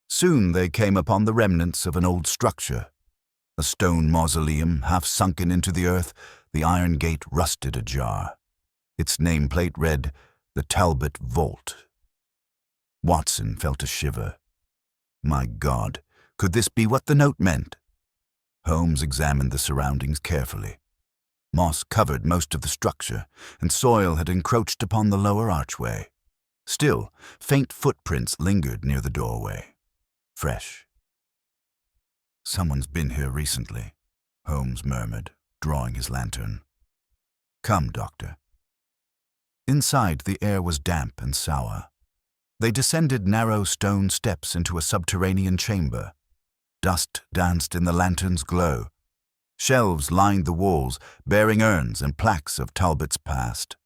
Soon they came upon the remnants of an old structure. A stone mausoleum half sunken into the earth, the iron gate rusted ajar. Its nameplate read, The Talbot Vault. Watson felt a shiver. My God, could this be what the note meant? Holmes examined the surroundings carefully. Moss covered most of the structure, and soil had encroached upon the lower archway. Still, faint footprints lingered near the doorway. Fresh. Someone's been here recently, Holmes murmured, drawing his lantern. Come, Doctor. Inside, the air was damp and sour. They descended narrow stone steps into a subterranean chamber. Dust danced in the lantern's glow. Shelves lined the walls, bearing urns and plaques of Talbot's past.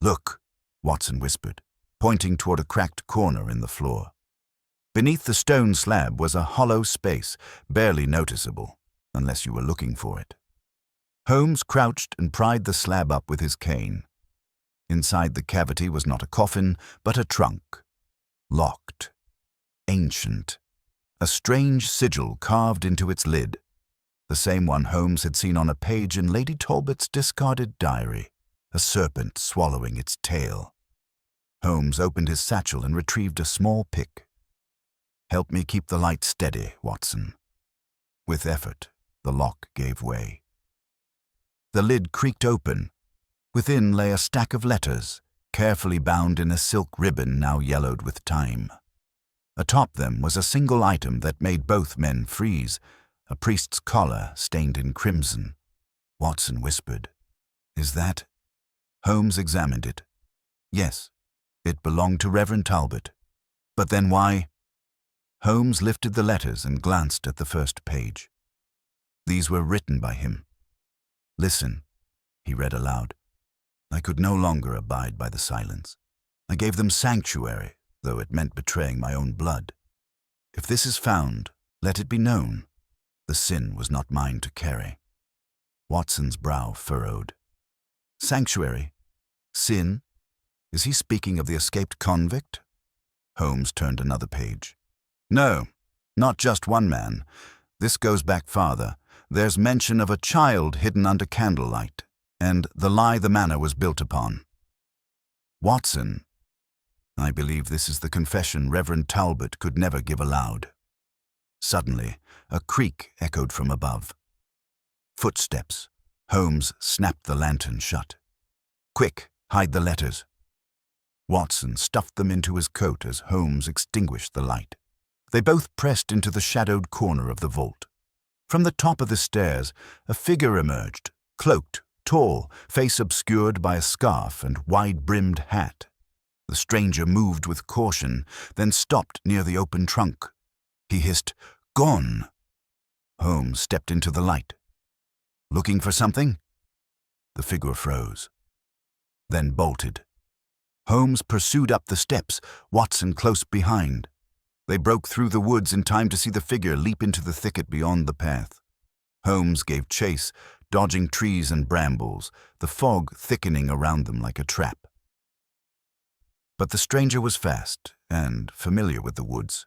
Look, Watson whispered, pointing toward a cracked corner in the floor. Beneath the stone slab was a hollow space, barely noticeable, unless you were looking for it. Holmes crouched and pried the slab up with his cane. Inside the cavity was not a coffin, but a trunk. Locked. Ancient. A strange sigil carved into its lid. The same one Holmes had seen on a page in Lady Talbot's discarded diary, a serpent swallowing its tail. Holmes opened his satchel and retrieved a small pick. "Help me keep the light steady, Watson." With effort, the lock gave way. The lid creaked open. Within lay a stack of letters, carefully bound in a silk ribbon now yellowed with time. Atop them was a single item that made both men freeze, a priest's collar stained in crimson. Watson whispered, "Is that?" Holmes examined it. Yes, it belonged to Reverend Talbot. But then why? Holmes lifted the letters and glanced at the first page. These were written by him. "Listen," he read aloud. I could no longer abide by the silence. I gave them sanctuary, though it meant betraying my own blood. If this is found, let it be known. The sin was not mine to carry. Watson's brow furrowed. Sanctuary? Sin? Is he speaking of the escaped convict? Holmes turned another page. No, not just one man. This goes back farther. There's mention of a child hidden under candlelight, and the lie the manor was built upon. Watson, I believe this is the confession Reverend Talbot could never give aloud. Suddenly, a creak echoed from above. Footsteps. Holmes snapped the lantern shut. "Quick, hide the letters." Watson stuffed them into his coat as Holmes extinguished the light. They both pressed into the shadowed corner of the vault. From the top of the stairs, a figure emerged, cloaked, tall, face obscured by a scarf and wide-brimmed hat. The stranger moved with caution, then stopped near the open trunk. He hissed, "Gone!" Holmes stepped into the light. "Looking for something?" The figure froze, then bolted. Holmes pursued up the steps, Watson close behind. They broke through the woods in time to see the figure leap into the thicket beyond the path. Holmes gave chase, dodging trees and brambles, the fog thickening around them like a trap. But the stranger was fast and familiar with the woods.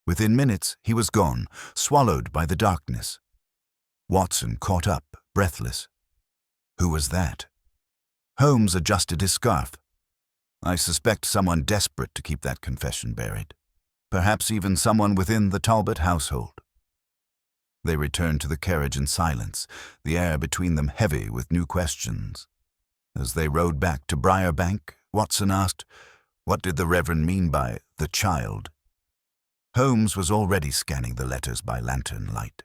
Within minutes, he was gone, swallowed by the darkness. Watson caught up, breathless. Who was that? Holmes adjusted his scarf. I suspect someone desperate to keep that confession buried. Perhaps even someone within the Talbot household. They returned to the carriage in silence, the air between them heavy with new questions. As they rode back to Briarbank, Watson asked, what did the Reverend mean by the child? Holmes was already scanning the letters by lantern light.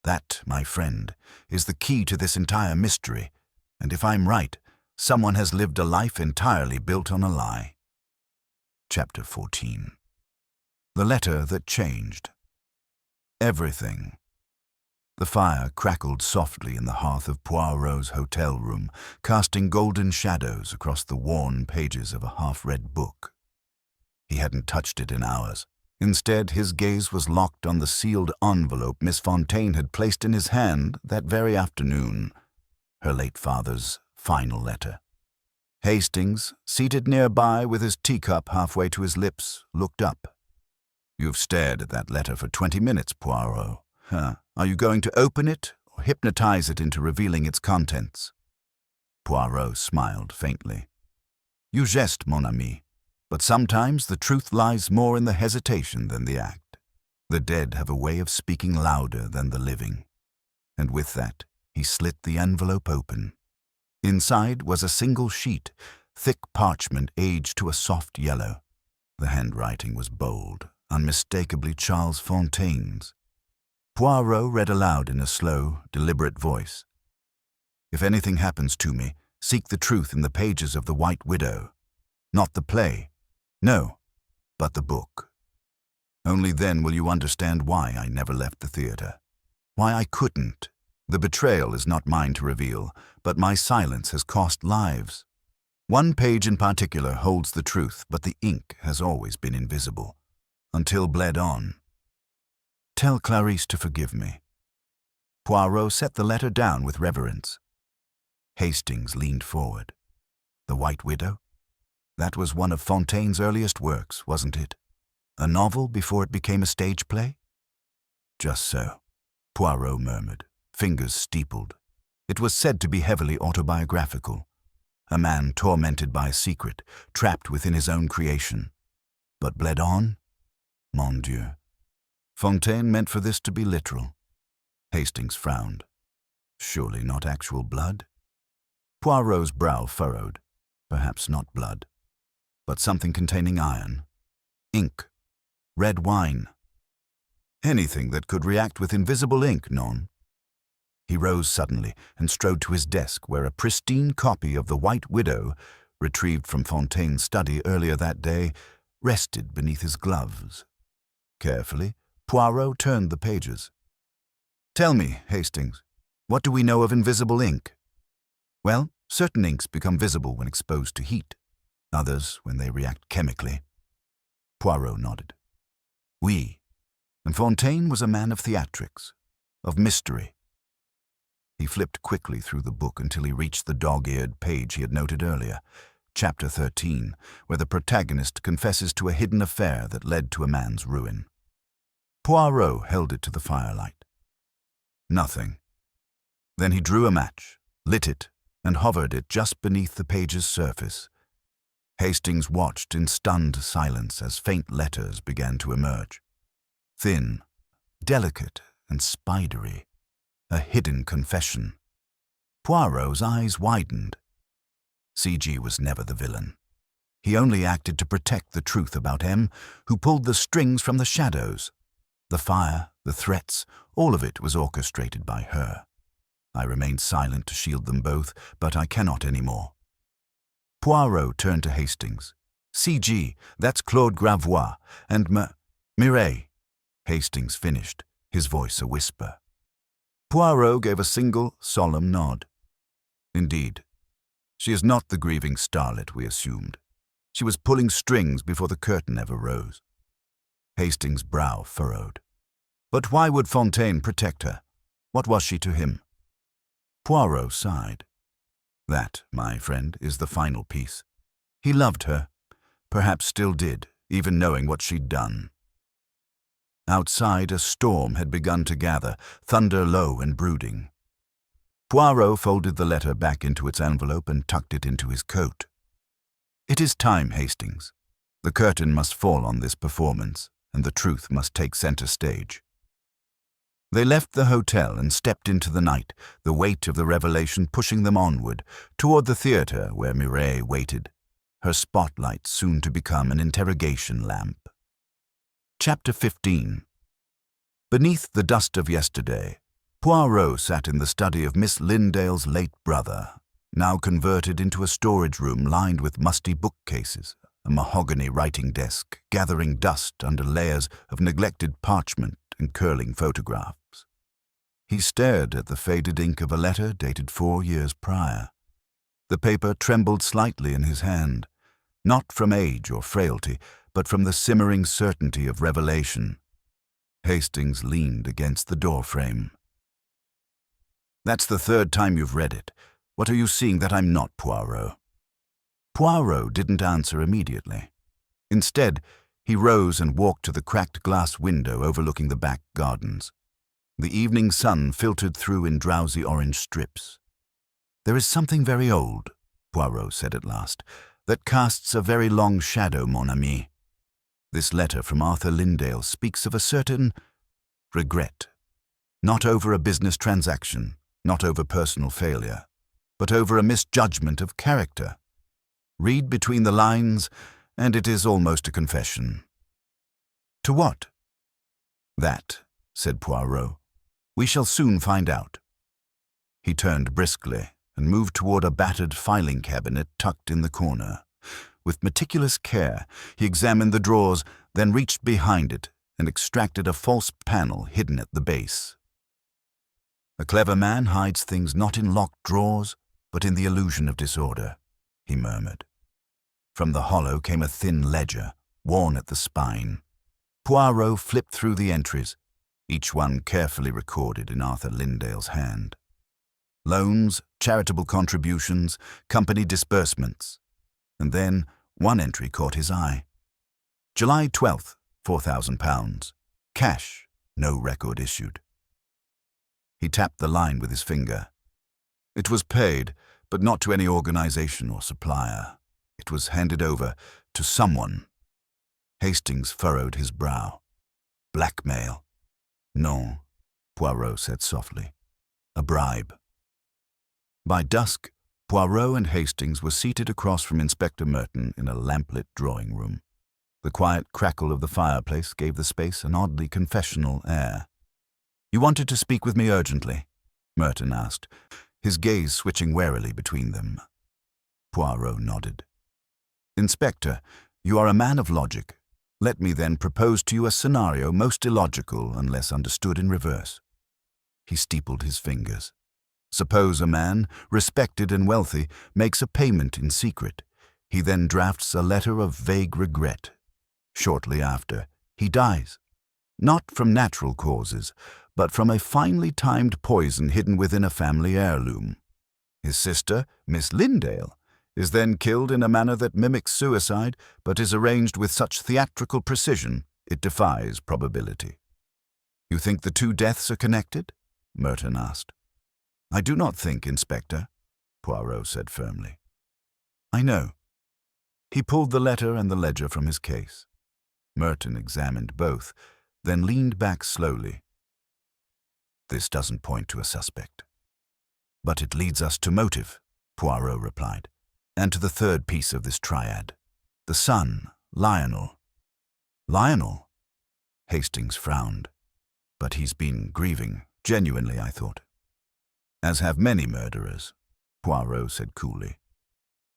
That, my friend, is the key to this entire mystery, and if I'm right, someone has lived a life entirely built on a lie. Chapter 14. The letter that changed. Everything. The fire crackled softly in the hearth of Poirot's hotel room, casting golden shadows across the worn pages of a half-read book. He hadn't touched it in hours. Instead, his gaze was locked on the sealed envelope Miss Fontaine had placed in his hand that very afternoon, her late father's final letter. Hastings, seated nearby with his teacup halfway to his lips, looked up. You've stared at that letter for 20 minutes, Poirot. Are you going to open it or hypnotize it into revealing its contents? Poirot smiled faintly. You jest, mon ami, but sometimes the truth lies more in the hesitation than the act. The dead have a way of speaking louder than the living. And with that, he slit the envelope open. Inside was a single sheet, thick parchment aged to a soft yellow. The handwriting was bold, unmistakably Charles Fontaine's. Poirot read aloud in a slow, deliberate voice. If anything happens to me, seek the truth in the pages of The White Widow. Not the play. No, but the book. Only then will you understand why I never left the theater. Why I couldn't. The betrayal is not mine to reveal, but my silence has cost lives. One page in particular holds the truth, but the ink has always been invisible, until bled on. Tell Clarice to forgive me. Poirot set the letter down with reverence. Hastings leaned forward. The White Widow? That was one of Fontaine's earliest works, wasn't it? A novel before it became a stage play? Just so, Poirot murmured, fingers steepled. It was said to be heavily autobiographical. a man tormented by a secret, trapped within his own creation. But bled on? Mon Dieu. Fontaine meant for this to be literal. Hastings frowned. Surely not actual blood? Poirot's brow furrowed. Perhaps not blood, but something containing iron. Ink. Red wine. Anything that could react with invisible ink, non? He rose suddenly and strode to his desk where a pristine copy of The White Widow, retrieved from Fontaine's study earlier that day, rested beneath his gloves. Carefully, Poirot turned the pages. "Tell me, Hastings, what do we know of invisible ink?" "Well, certain inks become visible when exposed to heat, others when they react chemically." Poirot nodded. "Oui, and Fontaine was a man of theatrics, of mystery." He flipped quickly through the book until he reached the dog-eared page he had noted earlier, Chapter 13, where the protagonist confesses to a hidden affair that led to a man's ruin. Poirot held it to the firelight. Nothing. Then he drew a match, lit it, and hovered it just beneath the page's surface. Hastings watched in stunned silence as faint letters began to emerge. Thin, delicate, and spidery. A hidden confession. Poirot's eyes widened. C.G. was never the villain. He only acted to protect the truth about M, who pulled the strings from the shadows. The fire, the threats, all of it was orchestrated by her. I remained silent to shield them both, but I cannot anymore. Poirot turned to Hastings. "C.G., that's Claude Gravois, and Mireille." Hastings finished, his voice a whisper. Poirot gave a single, solemn nod. "Indeed. She is not the grieving starlet we assumed. She was pulling strings before the curtain ever rose." Hastings' brow furrowed. "But why would Fontaine protect her? What was she to him?" Poirot sighed. "That, my friend, is the final piece. He loved her, perhaps still did, even knowing what she'd done." Outside, a storm had begun to gather, thunder low and brooding. Poirot folded the letter back into its envelope and tucked it into his coat. "It is time, Hastings. The curtain must fall on this performance, and the truth must take center stage." They left the hotel and stepped into the night, the weight of the revelation pushing them onward, toward the theater where Mireille waited, her spotlight soon to become an interrogation lamp. Chapter 15. Beneath the dust of yesterday, Poirot sat in the study of Miss Lindale's late brother, now converted into a storage room lined with musty bookcases, a mahogany writing desk gathering dust under layers of neglected parchment and curling photographs. He stared at the faded ink of a letter dated 4 years prior. The paper trembled slightly in his hand, not from age or frailty, but from the simmering certainty of revelation. Hastings leaned against the doorframe. "That's the 3rd time you've read it. What are you seeing that I'm not, Poirot?" Poirot didn't answer immediately. Instead, he rose and walked to the cracked glass window overlooking the back gardens. The evening sun filtered through in drowsy orange strips. "There is something very old," Poirot said at last, "that casts a very long shadow, mon ami. This letter from Arthur Lindale speaks of a certain regret, not over a business transaction, not over personal failure, but over a misjudgment of character. Read between the lines, and it is almost a confession." "To what?" "That," said Poirot. "We shall soon find out." He turned briskly and moved toward a battered filing cabinet tucked in the corner. With meticulous care, he examined the drawers, then reached behind it and extracted a false panel hidden at the base. "A clever man hides things not in locked drawers, but in the illusion of disorder," he murmured. From the hollow came a thin ledger, worn at the spine. Poirot flipped through the entries, each one carefully recorded in Arthur Lindale's hand. Loans, charitable contributions, company disbursements. And then one entry caught his eye. July 12th, £4,000. Cash, no record issued. He tapped the line with his finger. It was paid, but not to any organization or supplier. It was handed over to someone. Hastings furrowed his brow. Blackmail. No, Poirot said softly. A bribe. By dusk, Poirot and Hastings were seated across from Inspector Merton in a lamplit drawing room. The quiet crackle of the fireplace gave the space an oddly confessional air. "You wanted to speak with me urgently?" Merton asked, his gaze switching warily between them. Poirot nodded. "Inspector, you are a man of logic. Let me then propose to you a scenario most illogical unless understood in reverse." He steepled his fingers. "Suppose a man, respected and wealthy, makes a payment in secret. He then drafts a letter of vague regret. Shortly after, he dies. Not from natural causes, but from a finely timed poison hidden within a family heirloom. His sister, Miss Lindale, is then killed in a manner that mimics suicide, but is arranged with such theatrical precision it defies probability." "You think the two deaths are connected?" Merton asked. "I do not think, Inspector," Poirot said firmly. "I know." He pulled the letter and the ledger from his case. Merton examined both, then leaned back slowly. "This doesn't point to a suspect." "But it leads us to motive," Poirot replied, "and to the third piece of this triad. The son, Lionel." "Lionel?" Hastings frowned. "But he's been grieving, genuinely, I thought." "As have many murderers," Poirot said coolly.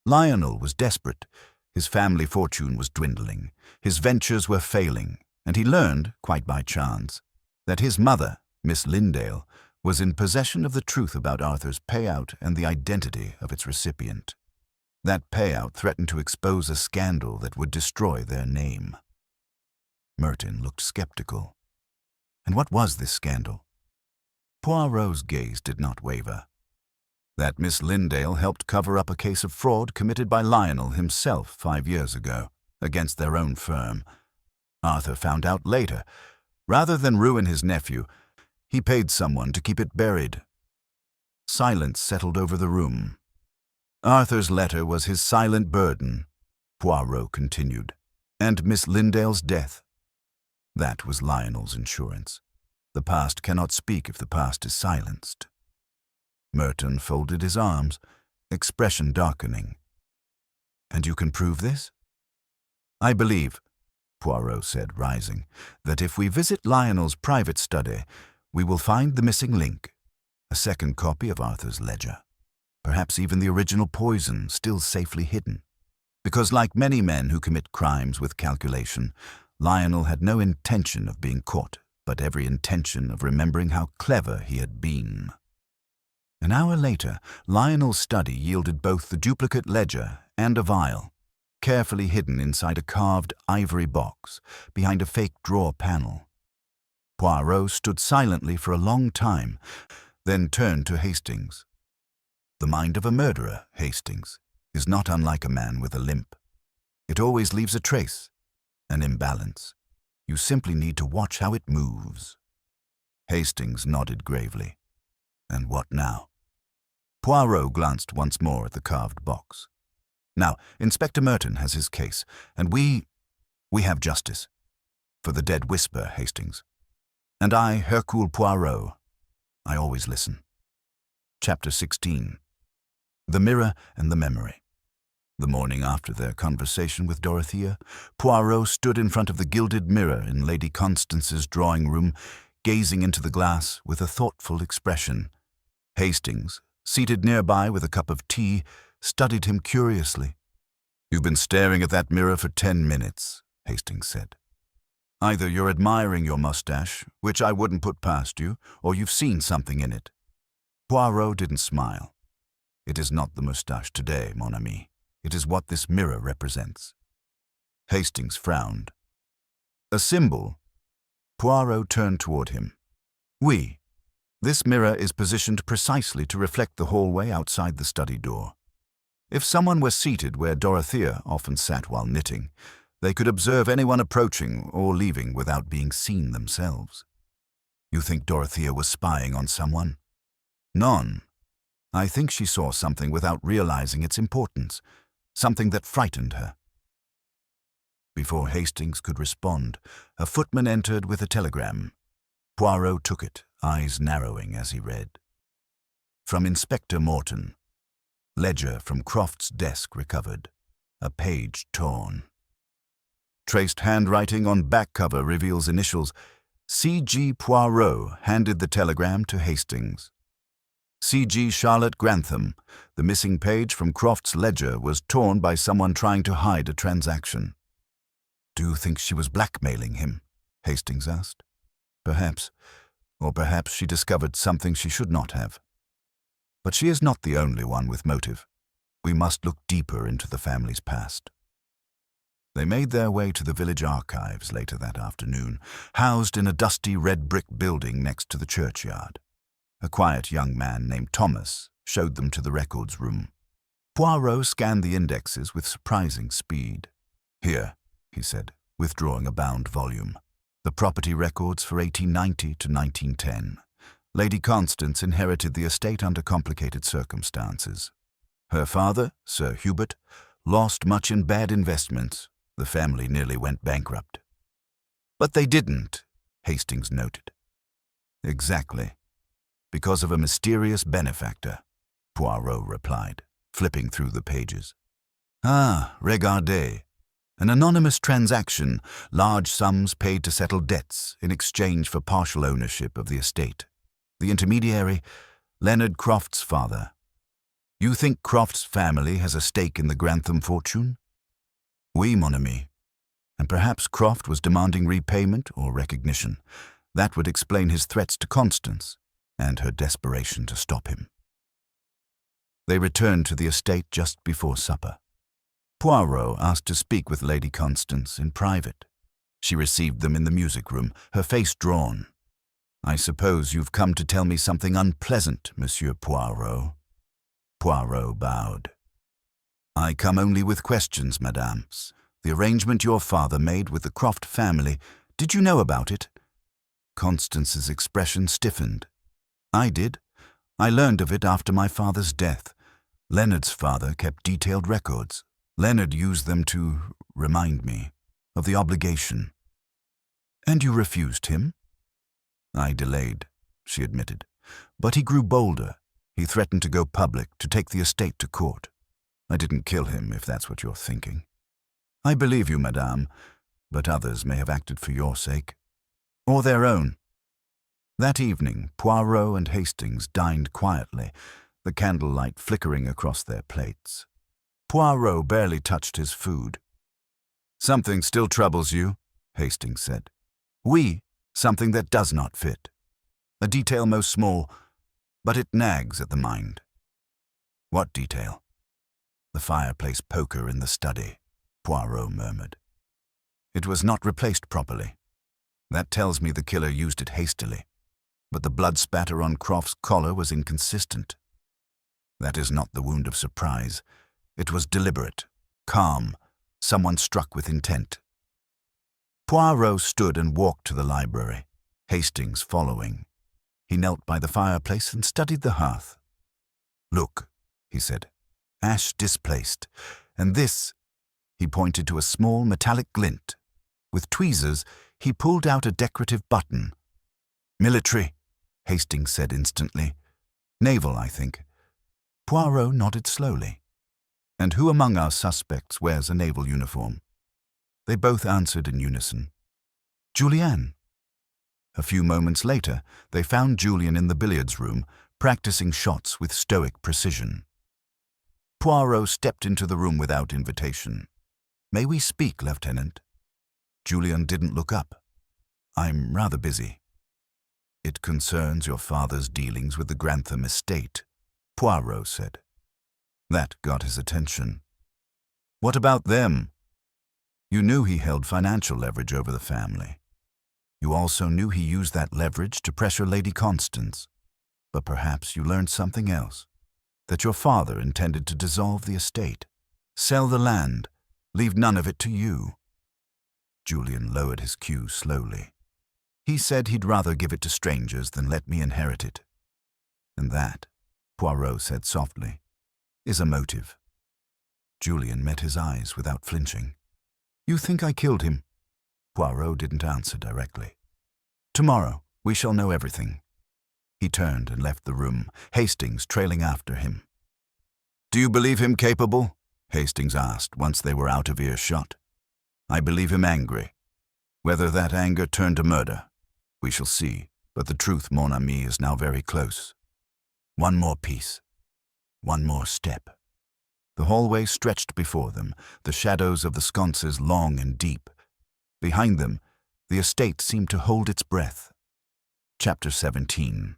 "Lionel was desperate. His family fortune was dwindling. His ventures were failing, and he learned, quite by chance, that his mother, Miss Lindale, was in possession of the truth about Arthur's payout and the identity of its recipient. That payout threatened to expose a scandal that would destroy their name." Merton looked skeptical. "And what was this scandal?" Poirot's gaze did not waver. "That Miss Lindale helped cover up a case of fraud committed by Lionel himself 5 years ago, against their own firm. Arthur found out later. Rather than ruin his nephew, he paid someone to keep it buried." Silence settled over the room. "Arthur's letter was his silent burden," Poirot continued, "and Miss Lindale's death. That was Lionel's insurance. The past cannot speak if the past is silenced." Merton folded his arms, expression darkening. "And you can prove this?" "I believe," Poirot said, rising, "that if we visit Lionel's private study, we will find the missing link, a second copy of Arthur's ledger, perhaps even the original poison still safely hidden. Because like many men who commit crimes with calculation, Lionel had no intention of being caught, but every intention of remembering how clever he had been." An hour later, Lionel's study yielded both the duplicate ledger and a vial, carefully hidden inside a carved ivory box behind a fake drawer panel. Poirot stood silently for a long time, then turned to Hastings. "The mind of a murderer, Hastings, is not unlike a man with a limp. It always leaves a trace, an imbalance. You simply need to watch how it moves." Hastings nodded gravely. "And what now?" Poirot glanced once more at the carved box. "Now, Inspector Merton has his case, and we have justice. For the dead whisper, Hastings. And I, Hercule Poirot, I always listen." Chapter 16. The Mirror and the Memory. The morning after their conversation with Dorothea, Poirot stood in front of the gilded mirror in Lady Constance's drawing-room, gazing into the glass with a thoughtful expression. Hastings, seated nearby with a cup of tea, studied him curiously. "You've been staring at that mirror for 10 minutes, Hastings said. "Either you're admiring your mustache, which I wouldn't put past you, or you've seen something in it." Poirot didn't smile. "It is not the mustache today, mon ami. It is what this mirror represents." Hastings frowned. "A symbol?" Poirot turned toward him. "Oui. This mirror is positioned precisely to reflect the hallway outside the study door. If someone were seated where Dorothea often sat while knitting, they could observe anyone approaching or leaving without being seen themselves." "You think Dorothea was spying on someone?" "None. I think she saw something without realizing its importance, something that frightened her. Before Hastings could respond, a footman entered with a telegram. Poirot took it, eyes narrowing as he read. From Inspector Morton. Ledger from Croft's desk recovered. A page torn. Traced handwriting on back cover reveals initials. C.G. Poirot handed the telegram to Hastings. C.G. Charlotte Grantham. The missing page from Croft's ledger was torn by someone trying to hide a transaction. Do you think she was blackmailing him? Hastings asked. Perhaps. Or perhaps she discovered something she should not have. But she is not the only one with motive. We must look deeper into the family's past. They made their way to the village archives later that afternoon, housed in a dusty red brick building next to the churchyard. A quiet young man named Thomas showed them to the records room. Poirot scanned the indexes with surprising speed. Here, he said, withdrawing a bound volume. The property records for 1890 to 1910. Lady Constance inherited the estate under complicated circumstances. Her father, Sir Hubert, lost much in bad investments. The family nearly went bankrupt. But they didn't, Hastings noted. Exactly. Because of a mysterious benefactor, Poirot replied, flipping through the pages. Ah, regardez. An anonymous transaction, large sums paid to settle debts in exchange for partial ownership of the estate. The intermediary, Leonard Croft's father. You think Croft's family has a stake in the Grantham fortune? Oui, mon ami. And perhaps Croft was demanding repayment or recognition. That would explain his threats to Constance and her desperation to stop him. They returned to the estate just before supper. Poirot asked to speak with Lady Constance in private. She received them in the music room, her face drawn. I suppose you've come to tell me something unpleasant, Monsieur Poirot. Poirot bowed. I come only with questions, madame. The arrangement your father made with the Croft family, did you know about it? Constance's expression stiffened. I did. I learned of it after my father's death. Leonard's father kept detailed records. Leonard used them to remind me of the obligation. And you refused him? I delayed, she admitted. But he grew bolder. He threatened to go public, to take the estate to court. I didn't kill him, if that's what you're thinking. I believe you, madame, but others may have acted for your sake. Or their own. That evening, Poirot and Hastings dined quietly, the candlelight flickering across their plates. Poirot barely touched his food. Something still troubles you, Hastings said. Oui, something that does not fit. A detail most small, but it nags at the mind. What detail? The fireplace poker in the study, Poirot murmured. It was not replaced properly. That tells me the killer used it hastily, but the blood spatter on Croft's collar was inconsistent. That is not the wound of surprise. It was deliberate, calm, someone struck with intent. Poirot stood and walked to the library, Hastings following. He knelt by the fireplace and studied the hearth. Look, he said, ash displaced, and this, he pointed to a small metallic glint. With tweezers, he pulled out a decorative button. Military, Hastings said instantly. Naval, I think. Poirot nodded slowly. And who among our suspects wears a naval uniform? They both answered in unison. Julianne. A few moments later, they found Julian in the billiards room, practicing shots with stoic precision. Poirot stepped into the room without invitation. May we speak, Lieutenant? Julian didn't look up. I'm rather busy. It concerns your father's dealings with the Grantham estate, Poirot said. That got his attention. What about them? You knew he held financial leverage over the family. You also knew he used that leverage to pressure Lady Constance. But perhaps you learned something else. That your father intended to dissolve the estate, sell the land, leave none of it to you. Julian lowered his cue slowly. He said he'd rather give it to strangers than let me inherit it. And that Poirot said softly, is a motive. Julian met his eyes without flinching. You think I killed him? Poirot didn't answer directly. Tomorrow we shall know everything. He turned and left the room, Hastings trailing after him. Do you believe him capable? Hastings asked once they were out of earshot. I believe him angry. Whether that anger turned to murder, we shall see, but the truth, mon ami, is now very close. One more piece. One more step. The hallway stretched before them, the shadows of the sconces long and deep. Behind them, the estate seemed to hold its breath. Chapter 17.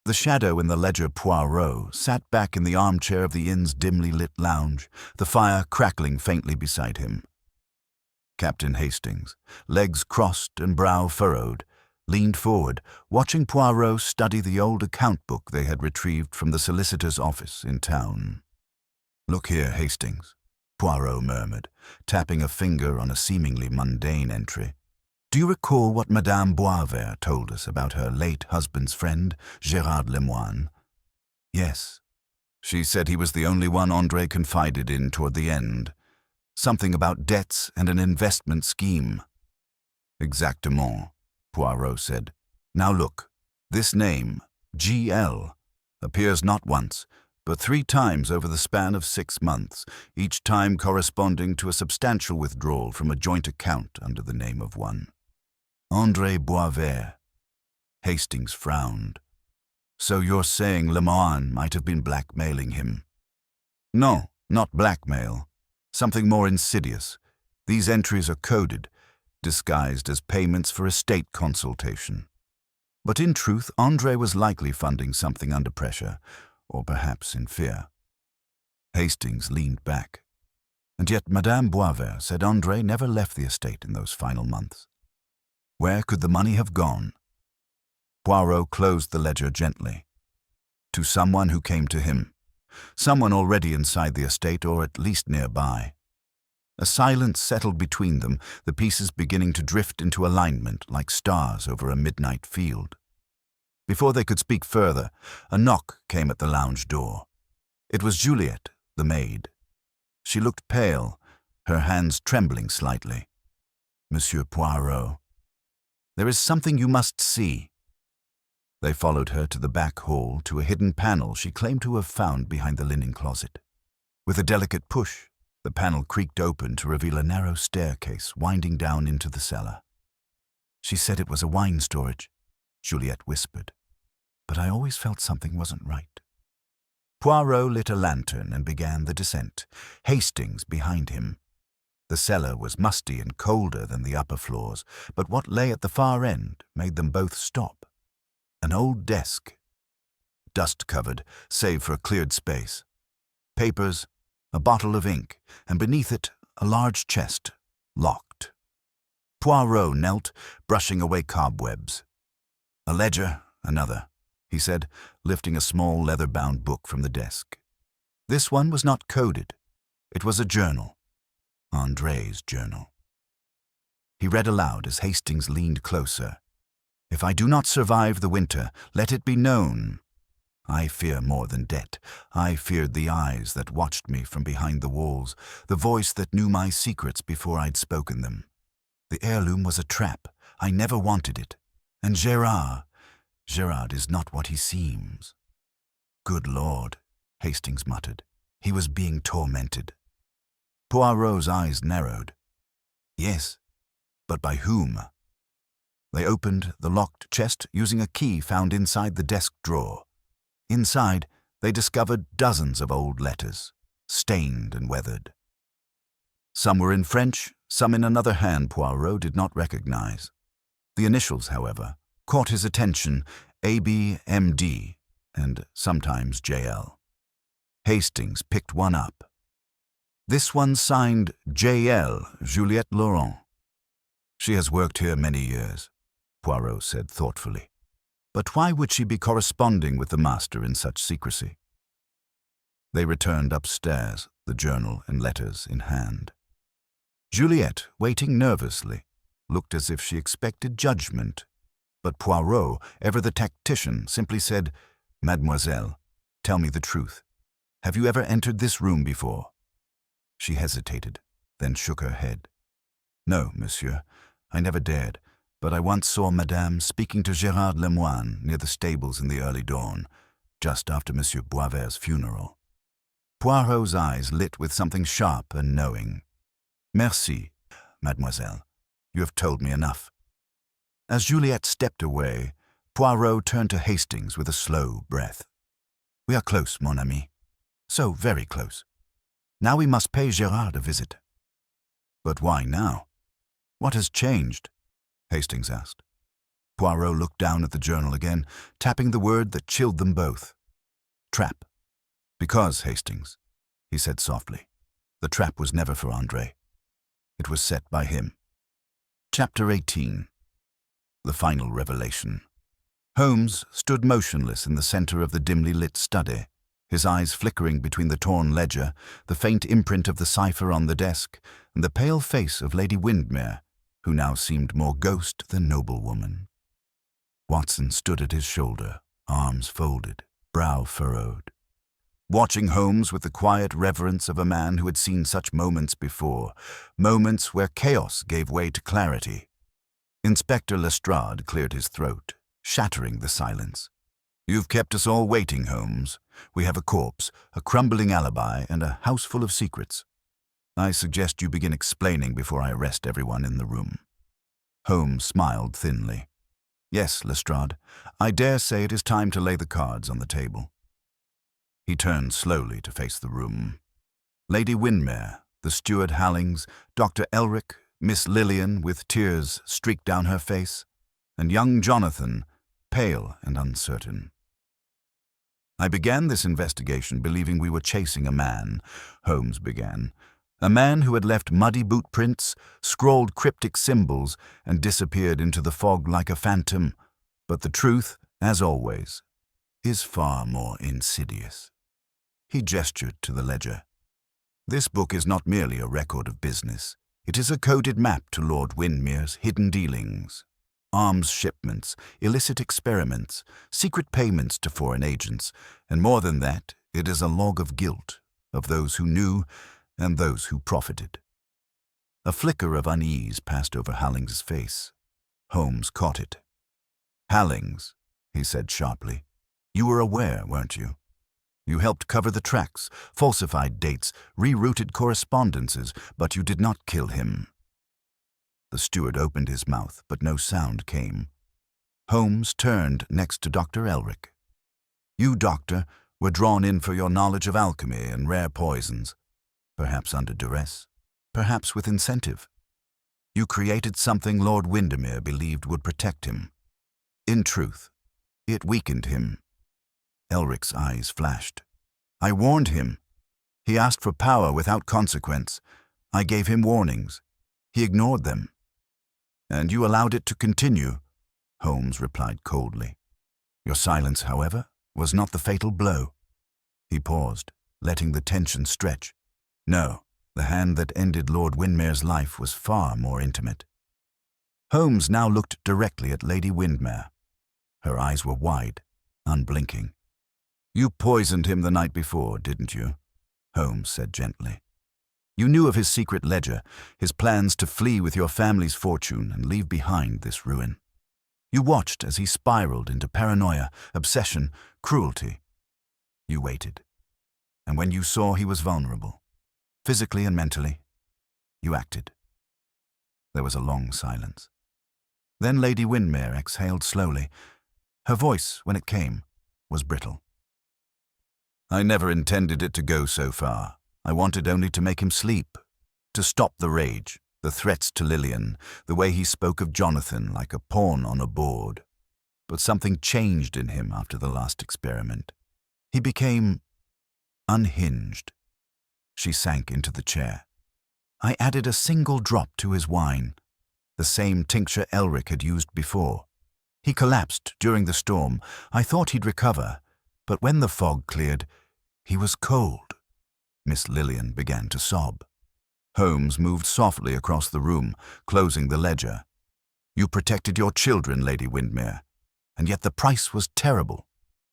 The shadow in the ledger Poirot sat back in the armchair of the inn's dimly lit lounge, the fire crackling faintly beside him. Captain Hastings, legs crossed and brow furrowed, leaned forward, watching Poirot study the old account book they had retrieved from the solicitor's office in town. Look here, Hastings, Poirot murmured, tapping a finger on a seemingly mundane entry. Do you recall what Madame Boisvert told us about her late husband's friend, Gérard Lemoine? Yes. She said he was the only one André confided in toward the end. Something about debts and an investment scheme. Exactement, Poirot said. Now look, this name, G.L., appears not once, but 3 times over the span of 6 months, each time corresponding to a substantial withdrawal from a joint account under the name of one. André Boisvert. Hastings frowned. So you're saying Lemoine might have been blackmailing him? No, not blackmail. Something more insidious. These entries are coded, disguised as payments for estate consultation. But in truth, André was likely funding something under pressure, or perhaps in fear. Hastings leaned back. And yet Madame Boisvert said André never left the estate in those final months. Where could the money have gone? Poirot closed the ledger gently. To someone who came to him. Someone already inside the estate, or at least nearby. A silence settled between them, the pieces beginning to drift into alignment like stars over a midnight field. Before they could speak further, a knock came at the lounge door. It was Juliet, the maid. She looked pale, her hands trembling slightly. Monsieur Poirot. There is something you must see. They followed her to the back hall, to a hidden panel she claimed to have found behind the linen closet. With a delicate push, the panel creaked open to reveal a narrow staircase winding down into the cellar. She said it was a wine storage, Juliet whispered. But I always felt something wasn't right. Poirot lit a lantern and began the descent, Hastings behind him. The cellar was musty and colder than the upper floors, but what lay at the far end made them both stop. An old desk, dust-covered, save for a cleared space. Papers, a bottle of ink, and beneath it a large chest, locked. Poirot knelt, brushing away cobwebs. A ledger, another, he said, lifting a small leather-bound book from the desk. This one was not coded. It was a journal. André's journal. He read aloud as Hastings leaned closer. If I do not survive the winter, let it be known. I fear more than debt. I feared the eyes that watched me from behind the walls, the voice that knew my secrets before I'd spoken them. The heirloom was a trap. I never wanted it. And Gérard is not what he seems. Good Lord, Hastings muttered. He was being tormented. Poirot's eyes narrowed. Yes, but by whom? They opened the locked chest using a key found inside the desk drawer. Inside, they discovered dozens of old letters, stained and weathered. Some were in French, some in another hand Poirot did not recognize. The initials, however, caught his attention, ABMD, and sometimes JL. Hastings picked one up. This one signed JL, Juliette Laurent. She has worked here many years, Poirot said thoughtfully. But why would she be corresponding with the master in such secrecy? They returned upstairs, the journal and letters in hand. Juliette, waiting nervously, looked as if she expected judgment. But Poirot, ever the tactician, simply said, Mademoiselle, tell me the truth. Have you ever entered this room before?" She hesitated, then shook her head. "No, monsieur, I never dared, but I once saw Madame speaking to Gérard Lemoine near the stables in the early dawn, just after Monsieur Boisvert's funeral." Poirot's eyes lit with something sharp and knowing. "Merci, mademoiselle. You have told me enough." As Juliet stepped away, Poirot turned to Hastings with a slow breath. "We are close, mon ami. So very close. Now we must pay Gérard a visit." "But why now? What has changed?" Hastings asked. Poirot looked down at the journal again, tapping the word that chilled them both. "Trap. Because, Hastings," he said softly, "the trap was never for André. It was set by him." Chapter 18. The Final Revelation. Holmes stood motionless in the center of the dimly lit study, his eyes flickering between the torn ledger, the faint imprint of the cipher on the desk, and the pale face of Lady Windermere, who now seemed more ghost than noblewoman. Watson stood at his shoulder, arms folded, brow furrowed, watching Holmes with the quiet reverence of a man who had seen such moments before, moments where chaos gave way to clarity. Inspector Lestrade cleared his throat, shattering the silence. "You've kept us all waiting, Holmes. We have a corpse, a crumbling alibi, and a house full of secrets. I suggest you begin explaining before I arrest everyone in the room." Holmes smiled thinly. "Yes, Lestrade, I dare say it is time to lay the cards on the table." He turned slowly to face the room. Lady Windermere, the steward Hallings, Dr. Elric, Miss Lillian with tears streaked down her face, and young Jonathan, pale and uncertain. "I began this investigation believing we were chasing a man," Holmes began. "A man who had left muddy boot prints, scrawled cryptic symbols, and disappeared into the fog like a phantom. But the truth, as always, is far more insidious." He gestured to the ledger. "This book is not merely a record of business. It is a coded map to Lord Windermere's hidden dealings. Arms shipments, illicit experiments, secret payments to foreign agents, and more than that, it is a log of guilt, of those who knew and those who profited." A flicker of unease passed over Hallings's face. Holmes caught it. "Hallings," he said sharply, "you were aware, weren't you? You helped cover the tracks, falsified dates, rerouted correspondences, but you did not kill him." The steward opened his mouth, but no sound came. Holmes turned next to Dr. Elric. "You, Doctor, were drawn in for your knowledge of alchemy and rare poisons, perhaps under duress, perhaps with incentive. You created something Lord Windermere believed would protect him. In truth, it weakened him." Elric's eyes flashed. "I warned him. He asked for power without consequence. I gave him warnings. He ignored them." "And you allowed it to continue," Holmes replied coldly. "Your silence, however, was not the fatal blow." He paused, letting the tension stretch. "No, the hand that ended Lord Windermere's life was far more intimate." Holmes now looked directly at Lady Windermere. Her eyes were wide, unblinking. "You poisoned him the night before, didn't you?" Holmes said gently. "You knew of his secret ledger, his plans to flee with your family's fortune and leave behind this ruin. You watched as he spiraled into paranoia, obsession, cruelty. You waited. And when you saw he was vulnerable, physically and mentally, you acted." There was a long silence. Then Lady Windermere exhaled slowly. Her voice, when it came, was brittle. "I never intended it to go so far. I wanted only to make him sleep, to stop the rage, the threats to Lillian, the way he spoke of Jonathan like a pawn on a board. But something changed in him after the last experiment. He became unhinged." She sank into the chair. "I added a single drop to his wine, the same tincture Elric had used before. He collapsed during the storm. I thought he'd recover, but when the fog cleared, he was cold." Miss Lillian began to sob. Holmes moved softly across the room, closing the ledger. "You protected your children, Lady Windermere, and yet the price was terrible.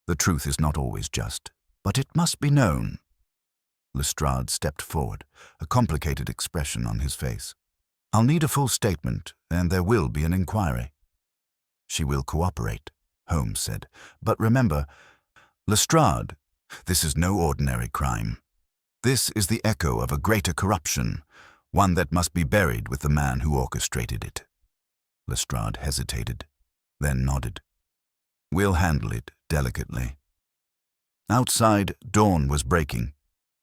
The truth is not always just. But it must be known. Lestrade stepped forward, a complicated expression on his face. I'll need a full statement, and there will be an inquiry. She will cooperate, Holmes said. But remember, Lestrade, this is no ordinary crime. This is the echo of a greater corruption, one that must be buried with the man who orchestrated it. Lestrade hesitated, then nodded. We'll handle it delicately. Outside, dawn was breaking.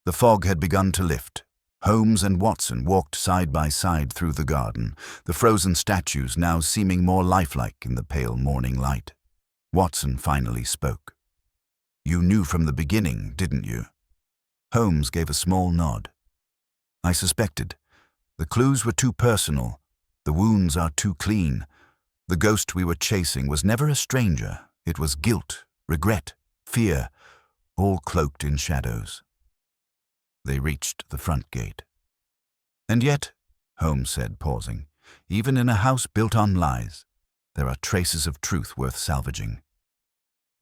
The fog had begun to lift. Holmes and Watson walked side by side through the garden, the frozen statues now seeming more lifelike in the pale morning light. Watson finally spoke. You knew from the beginning, didn't you? Holmes gave a small nod. I suspected. The clues were too personal. The wounds are too clean. The ghost we were chasing was never a stranger. It was guilt, regret, fear, all cloaked in shadows. They reached the front gate. And yet, Holmes said, pausing, even in a house built on lies, there are traces of truth worth salvaging.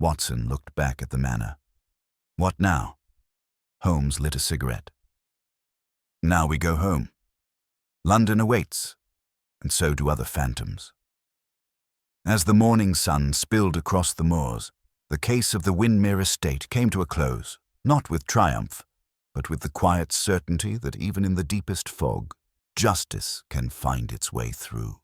Watson looked back at the manor. What now? Holmes lit a cigarette. Now we go home. London awaits, and so do other phantoms. As the morning sun spilled across the moors, the case of the Windermere estate came to a close, not with triumph, but with the quiet certainty that even in the deepest fog, justice can find its way through.